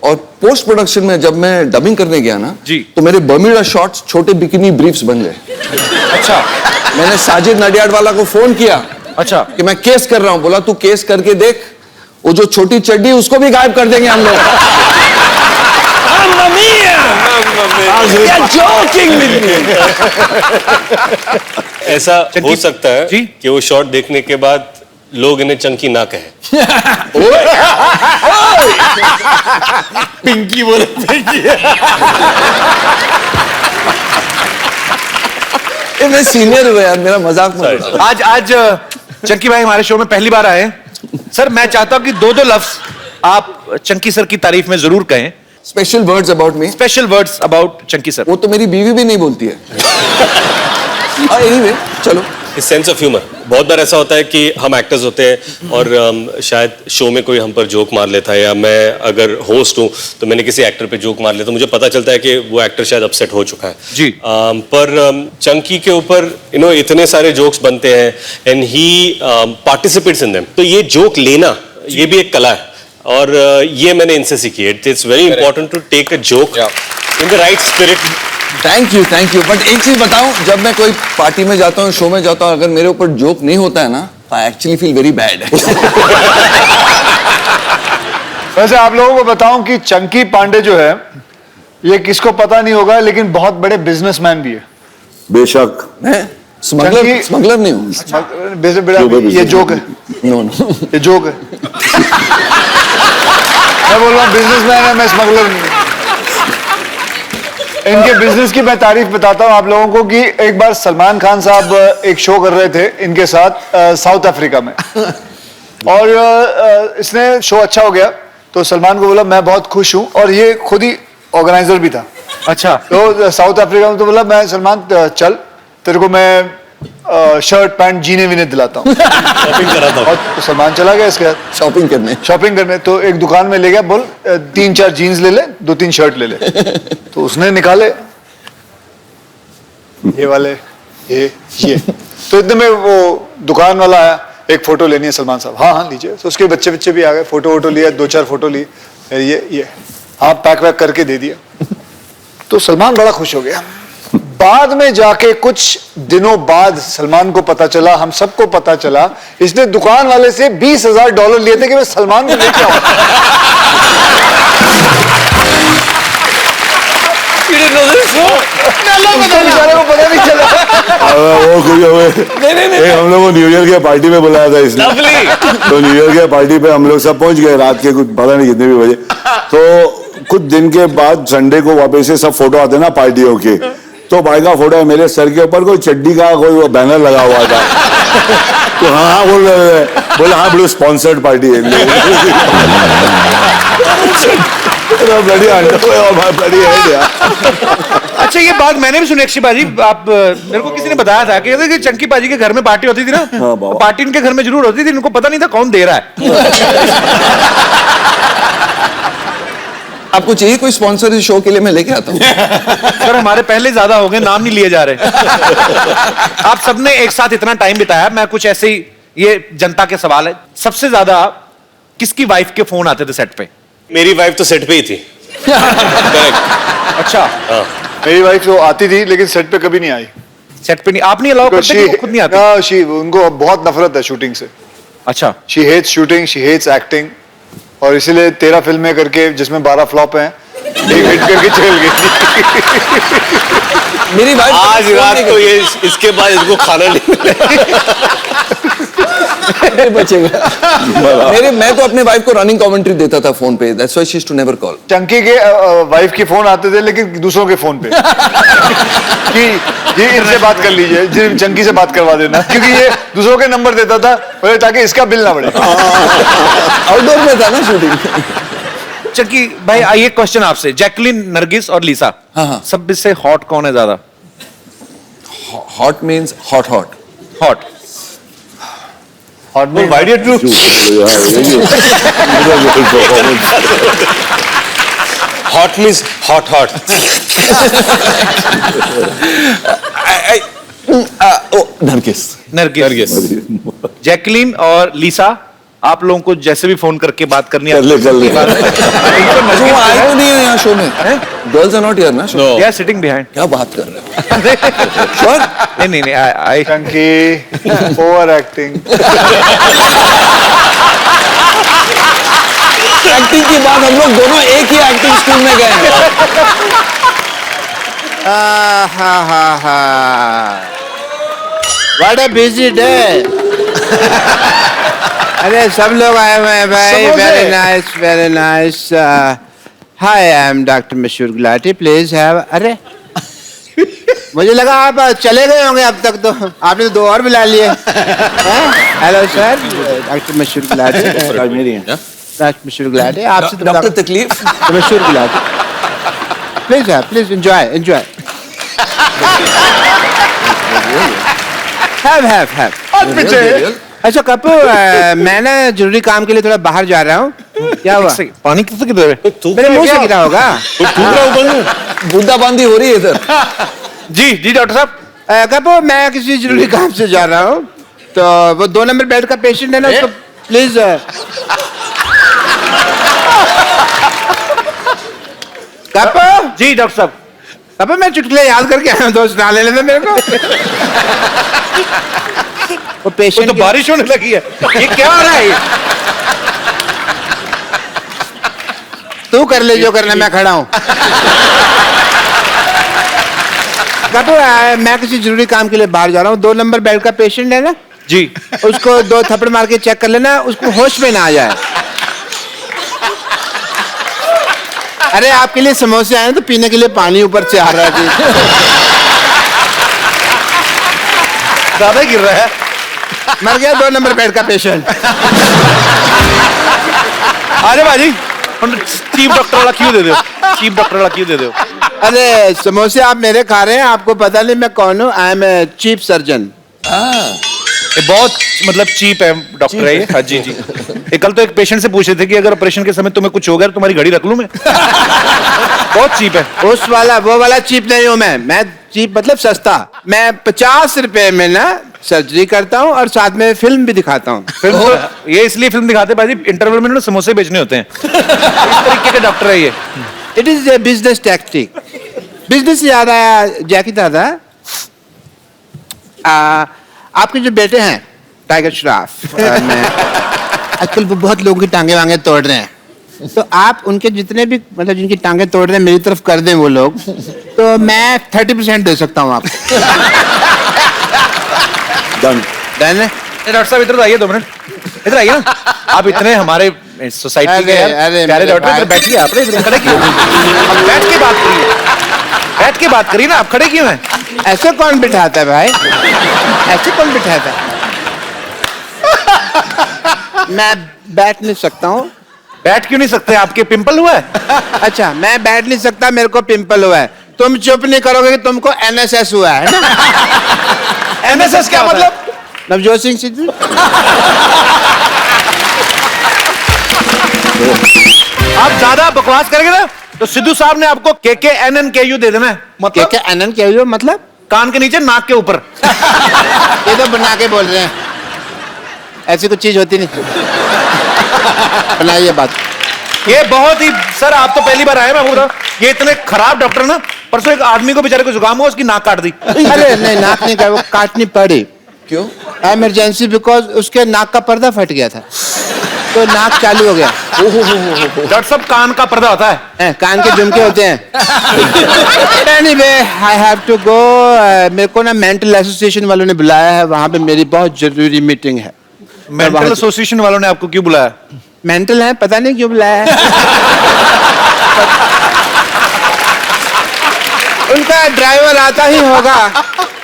और पोस्ट प्रोडक्शन में जब मैं डबिंग करने गया ना जी। तो मेरे बर्म्यूडा शॉर्ट्स छोटे बिकिनी ब्रीफ्स बन गए। अच्छा मैंने साजिद नडियाड वाला को फोन किया अच्छा कि मैं केस कर रहा हूं, बोला तू केस करके देख, वो जो छोटी चड्डी उसको भी गायब कर देंगे हम लोग। ऐसा हो सकता है जी? कि वो शॉट देखने के बाद लोग इन्हें चंकी ना कहें। पिंकी बोले पिंकी। मैं सीनियर हुआ यार, मेरा मजाक मत उड़ाओ। आज चंकी भाई हमारे शो में पहली बार आए हैं। सर मैं चाहता हूं कि 2 लफ्ज आप चंकी सर की तारीफ में जरूर कहें। Special words about me. Special words about Chunky sir. वो तो मेरी बीवी भी नहीं बोलती है। एनीवे चलो। सेंस ऑफ ह्यूमर, बहुत बार ऐसा होता है कि हम एक्टर्स होते हैं और शायद शो में कोई हम पर जोक मार लेता है, या मैं अगर होस्ट हूं तो मैंने किसी एक्टर पे जोक मार लिया तो मुझे पता चलता है कि वो एक्टर शायद अपसेट हो चुका है जी। पर चंकी के ऊपर इतने सारे जोक्स बनते हैं and he participates in them, तो ये जोक लेना ये भी एक कला है और ये मैंने इनसे सीखी है। It's very important to take a joke in the right spirit. Thank you but एक चीज बताऊं, जब मैं कोई पार्टी में जाता हूँ, शो में जाता हूँ, अगर मेरे ऊपर जोक नहीं होता है ना तो I actually feel very bad. वैसे आप लोगों को बताऊं कि चंकी पांडे जो है ये किसको पता नहीं होगा लेकिन बहुत बड़े बिजनेसमैन भी है। बेशक मैं स्मगलर नहीं हूँ। ये जोक है, नो ये जोक है। मैं बोल रहा हूँ बिजनेसमैन है, मैं स्मगलर नहीं हूँ। इनके बिजनेस की मैं तारीफ बताता हूँ आप लोगों को कि एक बार सलमान खान साहब एक शो कर रहे थे इनके साथ साउथ अफ्रीका में और इसने शो अच्छा हो गया तो सलमान को बोला मैं बहुत खुश हूँ और ये खुद ही ऑर्गेनाइजर भी था। अच्छा। तो साउथ अफ्रीका में तो बोला मैं सलमान चल तेरे को मैं शर्ट पैंट जीने वीने दिलाता हूँ शॉपिंग कराता हूँ। और तो सलमान चला गया इसके साथ शॉपिंग करने तो एक दुकान में ले गया बोल 3-4 जीन्स ले ले 2-3 शर्ट ले ले तो उसने निकाले ये वाले ये तो इतने में वो दुकान वाला आया एक फोटो लेनी है सलमान साहब हाँ लीजिए तो उसके बच्चे भी आ गए फोटो लिया 2-4 फोटो ली ये हाँ पैक वैक करके दे दिया तो सलमान बड़ा खुश हो गया। बाद में जाके कुछ दिनों बाद सलमान को पता चला हम सबको पता चला इसने दुकान वाले से $20,000 लिए थे कि मैं सलमान को लेके आऊं। बेचारे को पता नहीं चला। वो कुछ हम लोग को न्यू ईयर के पार्टी में बुलाया था इसने तो न्यू ईयर के पार्टी पे हम लोग सब पहुंच गए रात के कुछ पता नहीं कितने भी बजे तो कुछ दिन के बाद संडे को वापस से सब फोटो आते ना पार्टियों के तो भाई का फोटो है मेरे सर के ऊपर कोई चड्डी का कोई बैनर लगा हुआ था तो हाँ बोले हाँ बोलो स्पॉन्सर्ड पार्टी है अच्छा ये बात मैंने भी सुनी अक्षय बाजी आप मेरे को किसी ने बताया था कि चंकी बाजी के घर में पार्टी होती थी ना तो पार्टी इनके घर में जरूर होती थी इनको पता नहीं था कौन दे रहा है। आपको चाहिए कोई स्पॉन्सर इस शो के लिए मैं लेके आता हूँ सर हमारे पहले ज्यादा हो गए नाम नहीं लिए जा रहे। आप सबने एक साथ इतना टाइम बिताया मैं कुछ ऐसे ही ये जनता के सवाल है सबसे ज्यादा किसकी वाइफ के फोन आते थे सेट पे? मेरी वाइफ तो सेट पे ही थी। अच्छा मेरी वाइफ तो आती थी लेकिन सेट पे कभी नहीं आई। सेट पे नहीं आप नहीं अलाउ करते कि वो खुद नहीं आती? उनको बहुत नफरत है शूटिंग से। अच्छा she hates shooting she hates acting और इसीलिए 13 फिल्में करके जिसमें 12 फ्लॉप हैं एक हिट करके चल गई। मेरी वाइफ आज रात को ये इसके बाद इसको खाना नहीं बचेगा। मैं तो अपने वाइफ को रनिंग कमेंट्री देता था फोन पे that's why she used to never call. Chunky के वाइफ के फोन आते थे लेकिन दूसरों के फोन पे कि ये इनसे बात कर लीजिए चंकी से बात करवा देना क्योंकि ये दूसरों के नंबर देता था ताकि इसका बिल ना बढ़े। आउटडोर में था ना शूटिंग। चंकी भाई आइए क्वेश्चन आपसे जैकलिन नरगिस और लीसा सब इससे हॉट कौन है ज्यादा? Hot means hot hot Why did you hot means hot Nargis Jacqueline और लीसा आप लोगों को जैसे भी फोन करके बात करनी है कर ले वो आए तो नहीं है यहाँ शो में गर्ल्स आर नॉट हियर ना दे आर सिटिंग बिहाइंड क्या बात कर रहे हो श्योर नहीं आई चंकी ओवर एक्टिंग एक्टिंग की बात हम लोग दोनों एक ही एक्टिंग स्कूल में गए हैं। What a busy day. अरे सब लोग आए हुए हैं भाई very nice hi I am doctor मशहूर गुलाटी प्लीज हैव अरे मुझे लगा आप चले गए होंगे अब तक तो आपने तो 2 और बुला लिए। हेलो सर डॉक्टर मशहूर गुलाटी डॉक्टर मशहूर गुलाटी आपसे डॉक्टर तकलीफ मशहूर गुलाटी प्लीज एंजॉय हैव अच्छा कपूर मैं ना जरूरी काम के लिए थोड़ा बाहर जा रहा हूँ क्या हुआ? पानी किससे गिर रहा है? मेरे मुंह से गिरा होगा। बूंदा बांदी हो रही है इधर। जी डॉक्टर साहब कपूर मैं किसी जरूरी काम से जा रहा हूँ तो वो 2 नंबर बेड का पेशेंट है ना उसको प्लीज कपूर। जी डॉक्टर साहब कपूर मैं चुटकुले याद करके आया हूँ दोस्त ना ले लेना मेरे को। वो पेशेंट तो बारिश होने लगी है ये क्या हो रहा है? तू कर ले जो करना मैं खड़ा हूँ। मैं किसी जरूरी काम के लिए बाहर जा रहा हूँ 2 नंबर बेड का पेशेंट है ना जी उसको 2 थप्पड़ मार के चेक कर लेना उसको होश में ना आ जाए। अरे आपके लिए समोसे आए हैं तो पीने के लिए पानी ऊपर से आ रहा है जी। ज्यादा गिर रहा है। मर गया 2 नंबर बेड का पेशेंट। अरे भाजी चीफ डॉक्टर वाला क्यों दे दो, चीफ डॉक्टर वाला क्यों दे दो। अरे समोसे आप मेरे खा रहे हैं, आपको पता नहीं मैं कौन हूँ। I am a chief surgeon. ये बहुत मतलब चीप है डॉक्टर है ये। हाँ जी जी। ये कल तो एक पेशेंट से पूछ रहे थे कि अगर ऑपरेशन के समय तुम्हें कुछ हो गया तो तुम्हारी घड़ी रख लूं मैं। बहुत चीप है। उस वाला वो वाला चीप नहीं हूँ मैं चीप मतलब सस्ता। मैं 50 रुपए में ना सर्जरी करता हूँ और साथ में फिल्म भी दिखाता हूँ। फिल्म तो ये इसलिए फिल्म दिखाते भाजी इंटरवल में ना समोसे बेचने होते हैं। इस तरीके के डॉक्टर है ये। It is a business tactic. Business से याद आया जैकी दादा, आपके जो बेटे हैं टाइगर श्रॉफ में आजकल वो बहुत लोगों की टांगे वांगे तोड़ रहे हैं, तो आप उनके जितने भी मतलब जिनकी टांगे तोड़ रहे हैं मेरी तरफ कर दें वो लोग, तो मैं 30% दे सकता हूँ आपको। डन। डन है? डॉक्टर साहब इधर आइए 2 मिनट, इधर आइए ना। आप इतने हमारे सोसाइटी के प्यारे डॉक्टर, बैठिए आप इधर खड़े क्यों? अब बैठ के बात करिए, बैठ के बात करिए ना, आप खड़े क्यों हैं? ऐसे कौन बिठाता है भाई, ऐसे कौन बिठाता है? मैं बैठ नहीं सकता हूँ। बैठ क्यों नहीं सकते? आपके पिंपल हुआ है? अच्छा मैं बैठ नहीं सकता, मेरे को पिंपल हुआ है। तुम चुप नहीं करोगे कि तुमको NSS हुआ है ना? NSS क्या मतलब? नवजोत सिंह सिद्धू। आप ज्यादा बकवास करेंगे ना तो सिद्धू साहब ने आपको KKNNKU दे देना है। मतलब KKNNKU मतलब कान के नीचे नाक के ऊपर। ये तो बना के बोल रहे हैं, ऐसी कुछ चीज होती नहीं। बनाइए बात। ये बहुत ही सर, आप तो पहली बार आए, मैं आपको बताऊं, ये इतने खराब डॉक्टर ना, परसों एक आदमी को बेचारे को जुकाम हुआ, उसकी नाक काट दी। अरे नहीं नाक नहीं, वो काटनी पड़ी। क्यों? इमरजेंसी, बिकॉज उसके नाक का पर्दा फट गया था तो नाक चालू हो गया। डॉक्टर साहब कान का पर्दा होता है? कान के झुमके होते हैं। Anyway I have to go. मेरे को ना मेंटल एसोसिएशन वालों ने बुलाया है, वहां पे मेरी बहुत जरूरी मीटिंग है। मेंटल एसोसिएशन वालों ने आपको क्यों बुलाया? मेंटल है, पता नहीं क्यों बुलाया है। उनका ड्राइवर आता ही होगा,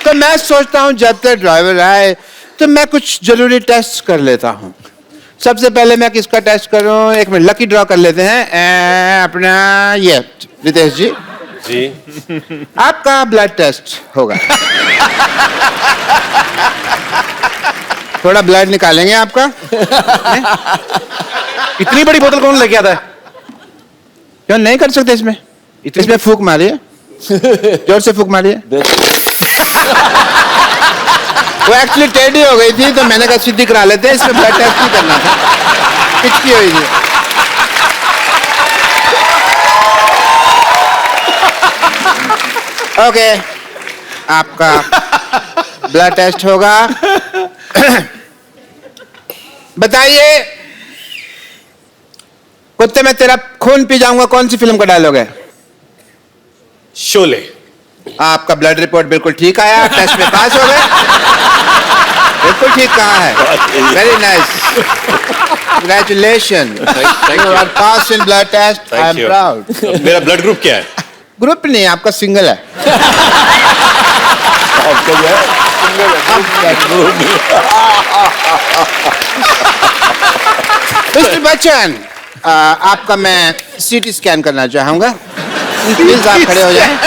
तो मैं सोचता हूँ जब तक ड्राइवर आए तो मैं कुछ जरूरी टेस्ट कर लेता हूँ। सबसे पहले मैं किसका टेस्ट करूँ? एक मिनट, लकी ड्रॉ कर लेते हैं। अपना ये रितेश जी जी आपका ब्लड टेस्ट होगा। थोड़ा ब्लड निकालेंगे आपका। इतनी बड़ी बोतल कौन लेके आता है? क्यों नहीं कर सकते इसमें? इसमें फूंक मारिए, जोर से फूंक मारिए। वो एक्चुअली टेढ़ी हो गई थी तो मैंने कहा सीधी करा लेते हैं, इसमें ब्लड टेस्ट नहीं करना था, पिचकी हुई थी। ओके आपका ब्लड टेस्ट होगा। बताइए कुत्ते मैं तेरा खून पी जाऊंगा कौन सी फिल्म का डायलॉग है? शोले। आपका ब्लड रिपोर्ट बिल्कुल ठीक आया, टेस्ट में पास हो गए। बिल्कुल ठीक कहा है, very nice, congratulation, you are pass in blood test, I am proud. मेरा ब्लड ग्रुप क्या है? ग्रुप नहीं, आपका सिंगल है। मिस्टर बच्चन, आपका मैं CT स्कैन करना चाहूंगा, प्लीज आप खड़े हो जाएं,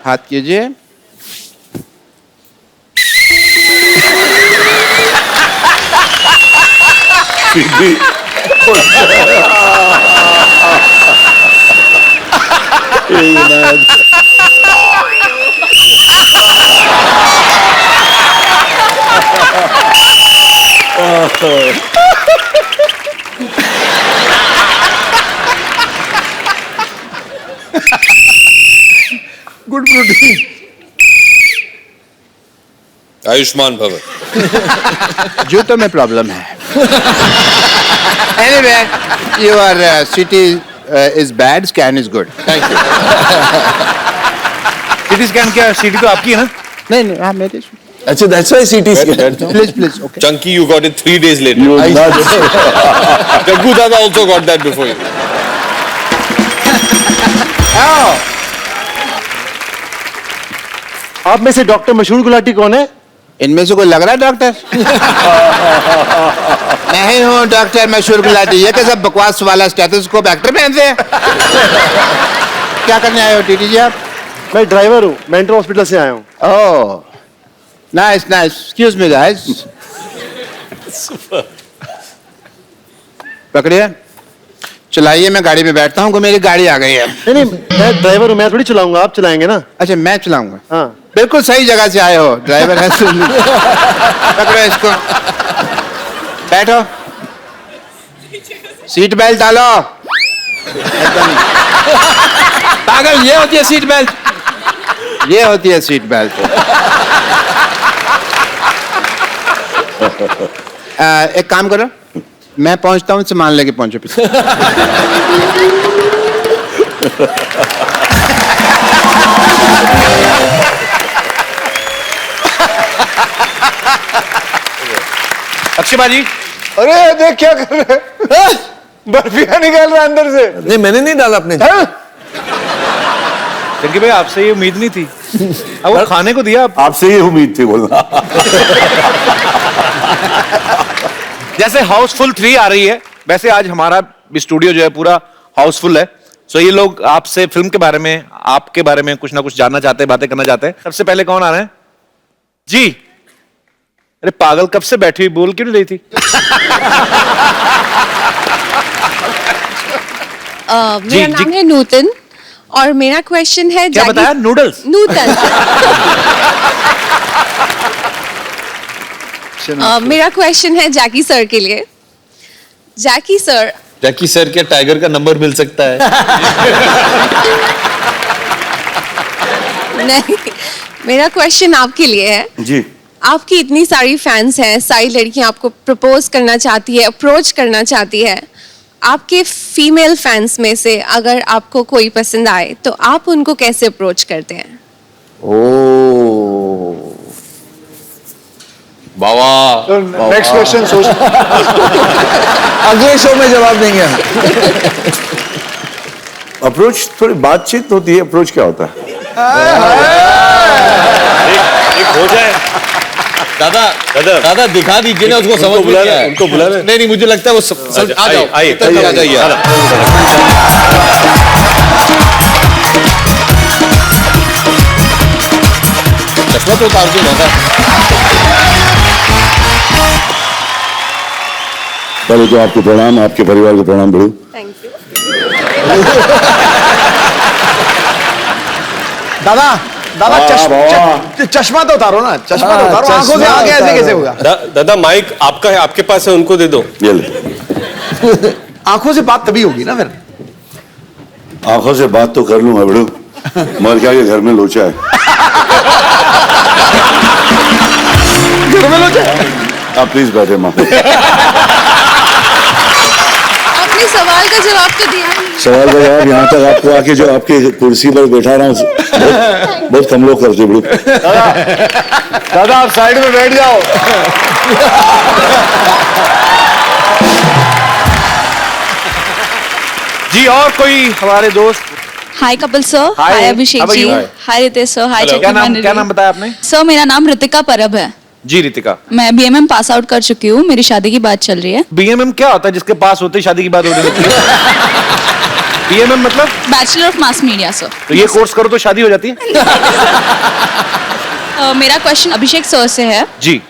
हाथ कीजिए। Good protein. आयुष्मान भव। जूतों में प्रॉब्लम है। Anyway, your CT is bad, scan is good. Thank you. CT scan क्या? CT तो आपकी है ना? नहीं नहीं, हाँ मेरी। अच्छा, that's why CT scan. Please, okay. Chunky, you got it 3 days later. You nuts. Jaggu Dada also got that before you. आओ। आप में से डॉक्टर मशहूर गुलाटी कौन है? इनमें से कोई लग रहा है डॉक्टर? नहीं हूँ डॉक्टर मशहूर गुलाटी। ये कैसा बकवास वाला स्टेथोस्कोप एक्टर पहनते हैं? क्या करने आए हो टीटी जी आप? मैं ड्राइवर हूँ, मेंटल हॉस्पिटल से आया हूँ। Oh nice nice, excuse me guys. पकड़िए, चलाइए, मैं गाड़ी में बैठता हूँ, मेरी गाड़ी आ गई है। नहीं मैं ड्राइवर हूँ, मैं थोड़ी चलाऊंगा, आप चलाएंगे ना। अच्छा मैं चलाऊंगा? हाँ बिल्कुल सही जगह से आए हो, ड्राइवर है। पकड़ो इसको, बैठो, सीट बेल्ट डालो। पागल, ये होती है सीट बेल्ट, ये होती है सीट बेल्ट। एक काम करो, मैं पहुंचता हूँ, सामान लेके पहुंचो पीछे। अक्षय भाजी, अरे देख क्या कर रहे हैं? बर्फिया निकाल रहा है अंदर से। नहीं मैंने नहीं डाला अपने। जंकी भाई आपसे ये उम्मीद नहीं थी। अब वो खाने को दिया आपसे ये उम्मीद थी बोलना। जैसे हाउसफुल 3 आ रही है, वैसे आज हमारा स्टूडियो जो है पूरा हाउसफुल है। सो ये लोग आपसे फिल्म के बारे में, आपके बारे में कुछ ना कुछ जानना चाहते हैं, बातें करना चाहते हैं। सबसे पहले कौन आ रहे हैं जी? अरे पागल, कब से बैठी हुई, बोल क्यों नहीं रही थी? मेरा नाम है नूतन और मेरा क्वेश्चन है, क्या बताया? नूडल्स? नूतन। मेरा क्वेश्चन है जैकी सर के लिए। जैकी सर क्या टाइगर का नंबर मिल सकता है? नहीं, मेरा क्वेश्चन आपके लिए है जी। आपकी इतनी सारी फैंस हैं, सारी लड़कियां आपको प्रपोज करना चाहती है, अप्रोच करना चाहती है। आपके फीमेल फैंस में से अगर आपको कोई पसंद आए तो आप उनको कैसे अप्रोच करते हैं? बाबा नेक्स्ट क्वेश्चन सोच। अगले शो में जवाब देंगे हम। अप्रोच थोड़ी बातचीत होती है, अप्रोच क्या होता है? एक हो जाए। दादा दिखा दीजिए ना उसको, समझ में आया। उनको बुला रहे। नहीं मुझे लगता है वो आ जाओ, आइए आ जाइए। चश्मा तो उतार के दादा। पहले तो आपको प्रणाम, आपके परिवार को प्रणाम बड़ू। Thank you. दादा दादा चश्मा तो उतारो ना, चश्मा तो उतारो, आंखों से आगे ऐसे कैसे होगा? दादा माइक आपका है, आपके पास है, उनको दे दो। ये ले। आंखों से बात तभी होगी ना फिर। आंखों से बात तो कर लूंगा बड़ू, मर क्या के घर में लोचा है। घर में लोचा? आप प्लीज बैठे माँ। आपने सवाल का जवाब तो दिया नहीं। सवाल का जवाब यहाँ तक आपको आके जो आपके कुर्सी पर बैठा रहा हूँ, बहुत कम लोग करते बड़ू। दादा आप साइड में बैठ जाओ। जी और कोई हमारे दोस्त? Hi Kapil sir, Hi. Hi Abhishek How are ji, you? Hi Ritesh sir, hi क्या नाम बताया आपने? सर मेरा नाम रितिका परब है। जी रितिका। मैं बीएमएम पास आउट कर चुकी हूँ, मेरी शादी की बात चल रही है। बीएमएम क्या होता है जिसके पास होते ही शादी की बात हो रही है? बीएमएम मतलब? Bachelor of mass media sir. तो ये कोर्स करो तो शादी हो जाती है? मेरा क्वेश्चन अभिषेक सर से है। जी।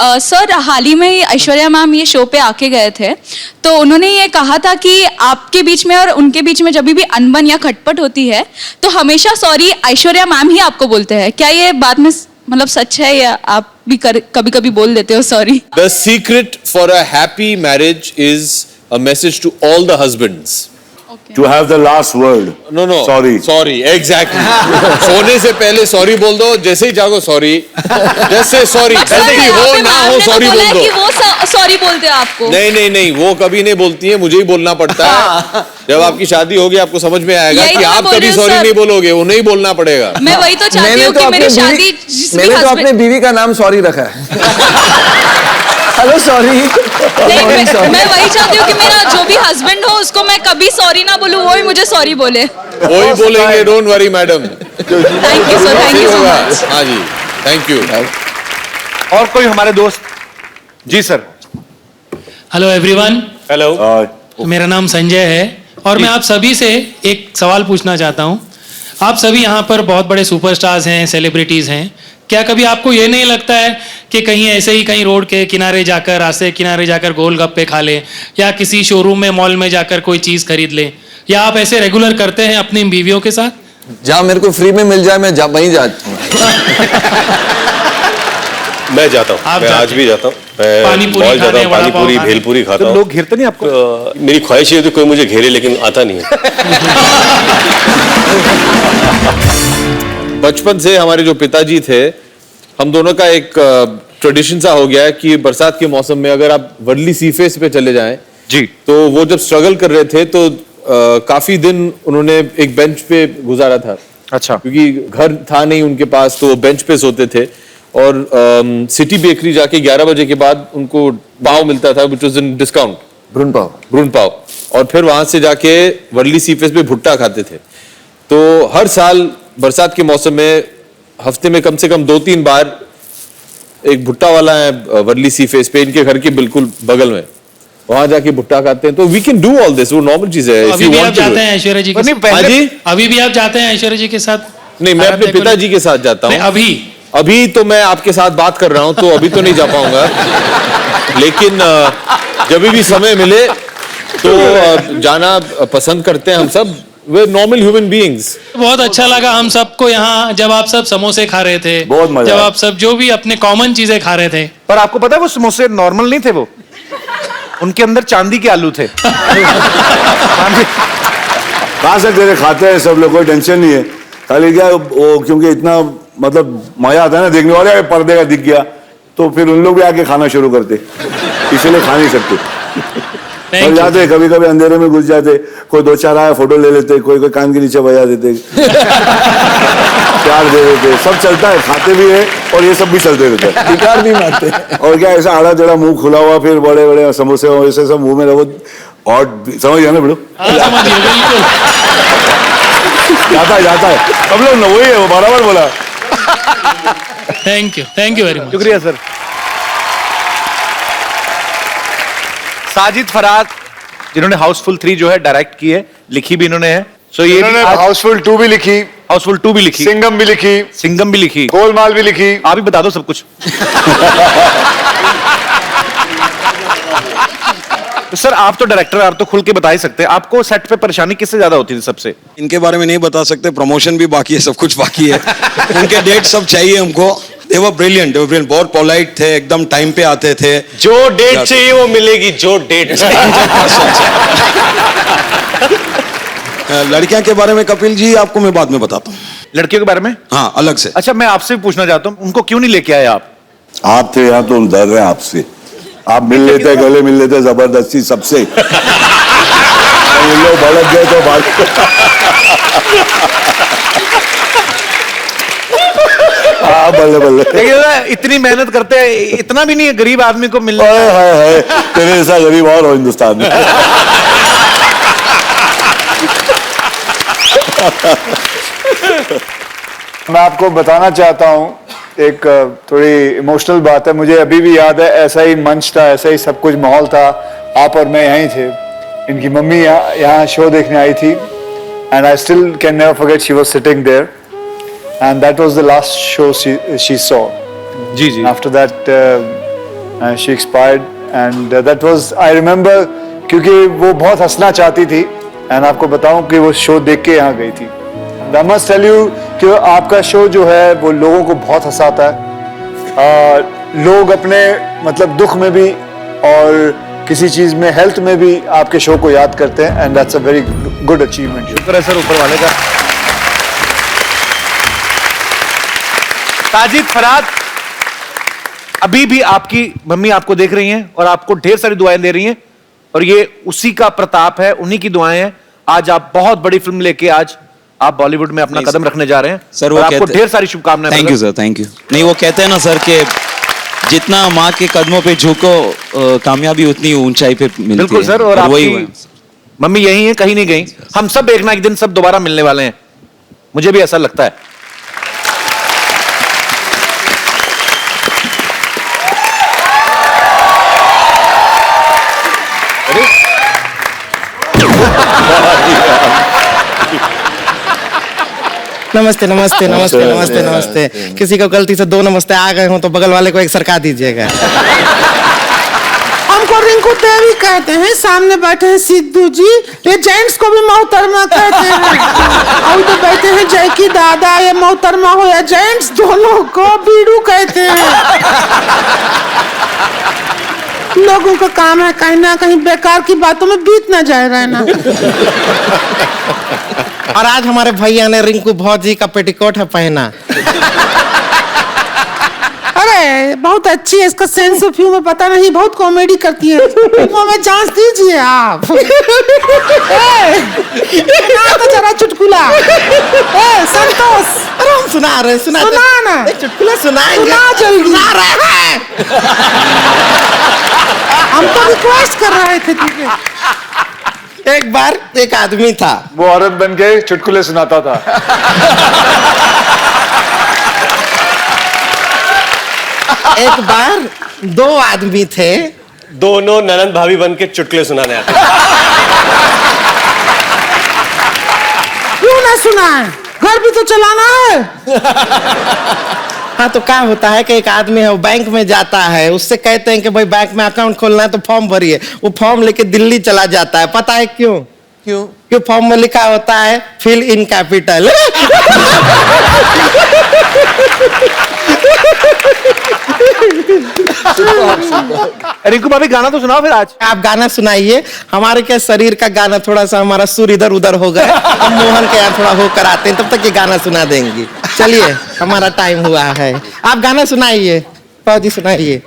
सर हाल ही में ऐश्वर्या मैम ये शो पे आके गए थे, तो उन्होंने ये कहा था कि आपके बीच में और उनके बीच में जब भी अनबन या खटपट होती है तो हमेशा सॉरी ऐश्वर्या मैम ही आपको बोलते हैं। क्या ये बात में मतलब सच है या आप भी कभी कभी बोल देते हो sorry? The secret for a happy marriage is a message to all the husbands. To have the last word. No, Sorry. Sorry, exactly. सोने से पहले सॉरी बोल दो, जैसे ही जागो सॉरी, जैसे सॉरी, गलती हो ना हो सॉरी बोल दो। कि वो सॉरी बोलते हैं आपको? नहीं, वो कभी नहीं बोलती है, मुझे ही बोलना पड़ता है। जब आपकी शादी होगी आपको समझ में आएगा कि आप कभी सॉरी नहीं बोलोगे, उन्हें ही बोलना पड़ेगा। मैं वही तो चाहती हूँ कि मेरी शादी मैंने तो अपने बीवी का नाम सॉरी रखा है। हेलो सॉरी नहीं मैं वही चाहती हूँ कि मेरा जो भी हस्बैंड हो उसको मैं कभी सॉरी ना बोलूँ, वो ही मुझे सॉरी बोले। वही बोलेंगे, don't worry madam. Thank you so much. हाँ जी, थैंक यू। और कोई हमारे दोस्त? जी सर। हेलो एवरीवन, हेलो, मेरा नाम संजय है और मैं आप सभी से एक सवाल पूछना चाहता हूँ। आप सभी यहाँ पर बहुत बड़े सुपरस्टार्स हैं, सेलिब्रिटीज़ हैं, क्या कभी आपको ये नहीं लगता है कि कहीं ऐसे ही कहीं रोड के किनारे जाकर, रास्ते के किनारे जाकर गोलगप्पे खा लें, या किसी शोरूम में, मॉल में जाकर कोई चीज़ खरीद लें, या आप ऐसे रेगुलर करते हैं अपनी बीवियों के साथ? जहाँ मेरे को फ्री में मिल जाए मैं वहीं जाता हूँ। मैं जाता हूँ, मैं आज भी जाता हूँ, मैं मॉल जाता हूँ, पानी पूरी भेलपूरी खाता हूँ। लोग घेरते नहीं आपको? मेरी ख्वाहिश ये थी कोई मुझे घेरे, लेकिन आता नहीं है। बचपन से हमारे जो पिताजी थे, हम दोनों का एक ट्रेडिशन सा हो गया है कि बरसात के मौसम में अगर आप वर्ली सी फेस पे चले जाएं जी, तो वो जब स्ट्रगल कर रहे थे तो काफी दिन उन्होंने एक बेंच पे गुजारा था। अच्छा। क्योंकि घर था नहीं उनके पास, तो वो बेंच पे सोते थे और सिटी बेकरी जाके 11 बजे के बाद उनको पाव मिलता था, विच वाज इन डिस्काउंट, भ्रूण पाव, और फिर वहां से जाके वर्ली सी फेस पे भुट्टा खाते थे। तो हर साल बरसात के मौसम में हफ्ते में कम से कम 2-3 बार एक भुट्टा वाला है वर्ली सी फेस पे, इनके घर के बिल्कुल बगल में, वहां जाके भुट्टा खाते हैं। तो we can do all this, वो नॉर्मल चीज है। अभी भी आप जाते हैं ऐश्वर्या जी के साथ? हाँ जी, अभी भी आप जाते हैं ऐश्वर्या जी के साथ? नहीं, मैं अपने पिताजी के साथ जाता हूँ। अभी तो मैं आपके साथ बात कर रहा हूँ, तो अभी तो नहीं जा पाऊंगा, लेकिन जब भी समय मिले तो जाना पसंद करते हैं हम सब। वे नॉर्मल ह्यूमन बीइंग्स। बहुत अच्छा लगा हम सबको यहाँ जब आप सब समोसे खा रहे थे, बहुत मजा जब आया। आप सब जो भी अपने कॉमन चीजें खा रहे थे। पर आपको पता है वो समोसे नॉर्मल नहीं थे, वो उनके अंदर चांदी के आलू थे। खा सकते थे, खाते हैं सब लोग, कोई टेंशन नहीं है। खाली क्या वो, क्योंकि इतना मतलब मजा आता है ना देखने वाले, पर्दे का दिख गया तो फिर उन लोग भी आके खाना शुरू करते, इसलिए खा नहीं सकते। और जाते कभी कभी अंधेरे में घुस जाते, कोई 2-4 आया फोटो ले लेते, कोई कान के नीचे बजा देते, प्यार दे देते, सब चलता है, खाते भी है और ये सब भी चलते रहते हैं, टिकार भी मारते हैं। और क्या ऐसा आड़ा टेढ़ा मुंह खुला हुआ, फिर बड़े बड़े समोसे वैसे सब मुंह में रखो, और समझ गया ना बेटो? जाता है सब लोग, वही है वो, बराबर बोला। Thank you very much. शुक्रिया सर। साजिद फराद, जिन्होंने हाउसफुल 3 जो है डायरेक्ट की है, लिखी भी इन्होंने है। सो ये हाउसफुल 2 भी लिखी, हाउसफुल 2 भी लिखी, सिंगम भी लिखी, गोलमाल भी लिखी। आप ही बता दो सब कुछ। तो सर आप तो डायरेक्टर, आप तो खुल के बता ही सकते हैं, आपको सेट पे परेशानी किससे ज्यादा होती थी सबसे? इनके बारे में नहीं बता सकते, प्रमोशन भी बाकी है, सब कुछ बाकी है। उनके डेट सब चाहिए हमको। They were brilliant, बहुत पोलाइट थे, एकदम टाइम पे आते थे। जो डेट चाहिए वो मिलेगी, जो डेट लड़कियां के बारे में कपिल जी आपको मैं बाद में बताता हूँ। लड़कियों के बारे में? हाँ, अलग से। अच्छा, मैं आपसे भी पूछना चाहता हूँ, उनको क्यों नहीं लेके आए आप? आप थे यहाँ तो हम डर रहे हैं आपसे, आप मिल लेते, गले मिल लेते जबरदस्ती सबसे। लोग भड़क गए तो बात। हाँ, बल्ले बल्ले। लेकिन इतनी मेहनत करते हैं, इतना भी नहीं है गरीब आदमी को मिलना। है तेरे जैसा गरीब और हो हिंदुस्तान में। मैं आपको बताना चाहता हूँ एक थोड़ी इमोशनल बात है। मुझे अभी भी याद है, ऐसा ही मंच था, ऐसा ही सब कुछ माहौल था, आप और मैं यहीं थे। इनकी मम्मी यहाँ शो देखने आई थी, and I still can never forget, she was sitting there and that was the last show she saw. जी। After that she expired, and that was, I remember, क्योंकि वो बहुत हंसना चाहती थी, and आपको बताऊं कि वो शो देख के यहाँ गई थी। I must tell you कि आपका शो जो है वो लोगों को बहुत हंसाता है। लोग अपने मतलब दुख में भी और किसी चीज में, हेल्थ में भी आपके शो को याद करते हैं, and that's a very good achievement. शुक्र है सर ऊपर वाले का। साजिद फराद, अभी भी आपकी मम्मी आपको देख रही हैं और आपको ढेर सारी दुआएं दे रही हैं, और ये उसी का प्रताप है, उन्हीं की दुआएं हैं। आज आप बहुत बड़ी फिल्म लेके आज आप बॉलीवुड में अपना कदम रखने जा रहे हैं सर, वो आपको ढेर सारी शुभकामनाएं। Thank you sir, thank you. नहीं, वो कहते हैं ना सर कि जितना माँ के कदमों पे झुको कामयाबी उतनी ऊंचाई पे मिलती बिल्कुल है। सर। और वही आपकी मम्मी यही है, कहीं नहीं गई। हम सब एक ना एक दिन सब दोबारा मिलने वाले हैं, मुझे भी ऐसा लगता है। नमस्ते नमस्ते नमस्ते नमस्ते नमस्ते। किसी को गलती से 2 नमस्ते आ गए हो तो बगल वाले को एक सरका दीजिएगा। हमको रिंकू देवी कहते हैं, सामने बैठे हैं सिद्धू जी, ये जेंट्स को भी मोहतरमा कहते हैं। और तो बैठे हैं जयकी दादा, ये मोहतरमा हो या जेंट्स दोनों को बीड़ू कहते हैं। लोगों का काम है कहीं ना कहीं बेकार की बातों में बीत ना जाए रहना। और आज हमारे भैया ने रिंकू भौजी का पेटीकोट है पहना। अरे बहुत अच्छी है, इसका सेंस ऑफ ह्यूमर पता नहीं, बहुत कॉमेडी करती है। फिल्मों में चांस दीजिए आप। सुना तो जरा चुटकुला। संतोष, अरे हम सुना रहे सुना ना, एक चुटकुला सुनाएंगे। सुना जल्दी। सुना रहे हैं। हम तो रिक्वेस्ट कर रहे थे तुझे। एक बार एक आदमी था, वो औरत बन के चुटकुले सुनाता था। एक बार 2 आदमी थे, दोनों ननद भाभी बन के चुटकुले सुनाने आते हैं। क्यों ना सुनाए, घर भी तो चलाना है। हाँ तो क्या होता है कि एक आदमी है वो बैंक में जाता है, उससे कहते हैं कि भाई बैंक में अकाउंट खोलना है तो फॉर्म भरिए। वो फॉर्म लेके दिल्ली चला जाता है, पता है क्यों? क्यों फॉर्म में लिखा होता है फिल इन कैपिटल। रिंकू भाभी गाना तो सुनाओ फिर। आज आप गाना सुनाइए। हमारे क्या शरीर का गाना थोड़ा सा, हमारा सुर इधर उधर हो गया, हम मोहन के यहाँ थोड़ा होकर आते हैं, तब तक ये गाना सुना देंगी। चलिए हमारा टाइम हुआ है, आप गाना सुनाइए। फौजी सुनाइए।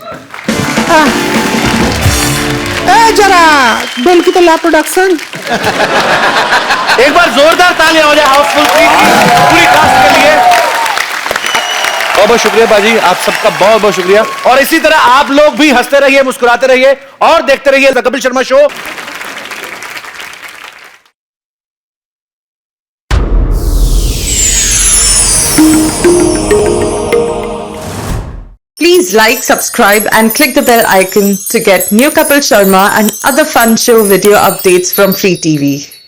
जरा बेल की तो ला प्रोडक्शन। एक बार जोरदार तालियां हो जाए हाउसफुल पूरी कास्ट के लिए। बहुत बहुत शुक्रिया बाजी, आप सबका बहुत बहुत शुक्रिया। और इसी तरह आप लोग भी हंसते रहिए, मुस्कुराते रहिए और देखते रहिए the Kapil Sharma show. Please like, subscribe and click the bell icon to get new Kapil Sharma and other fun show video updates from Free TV.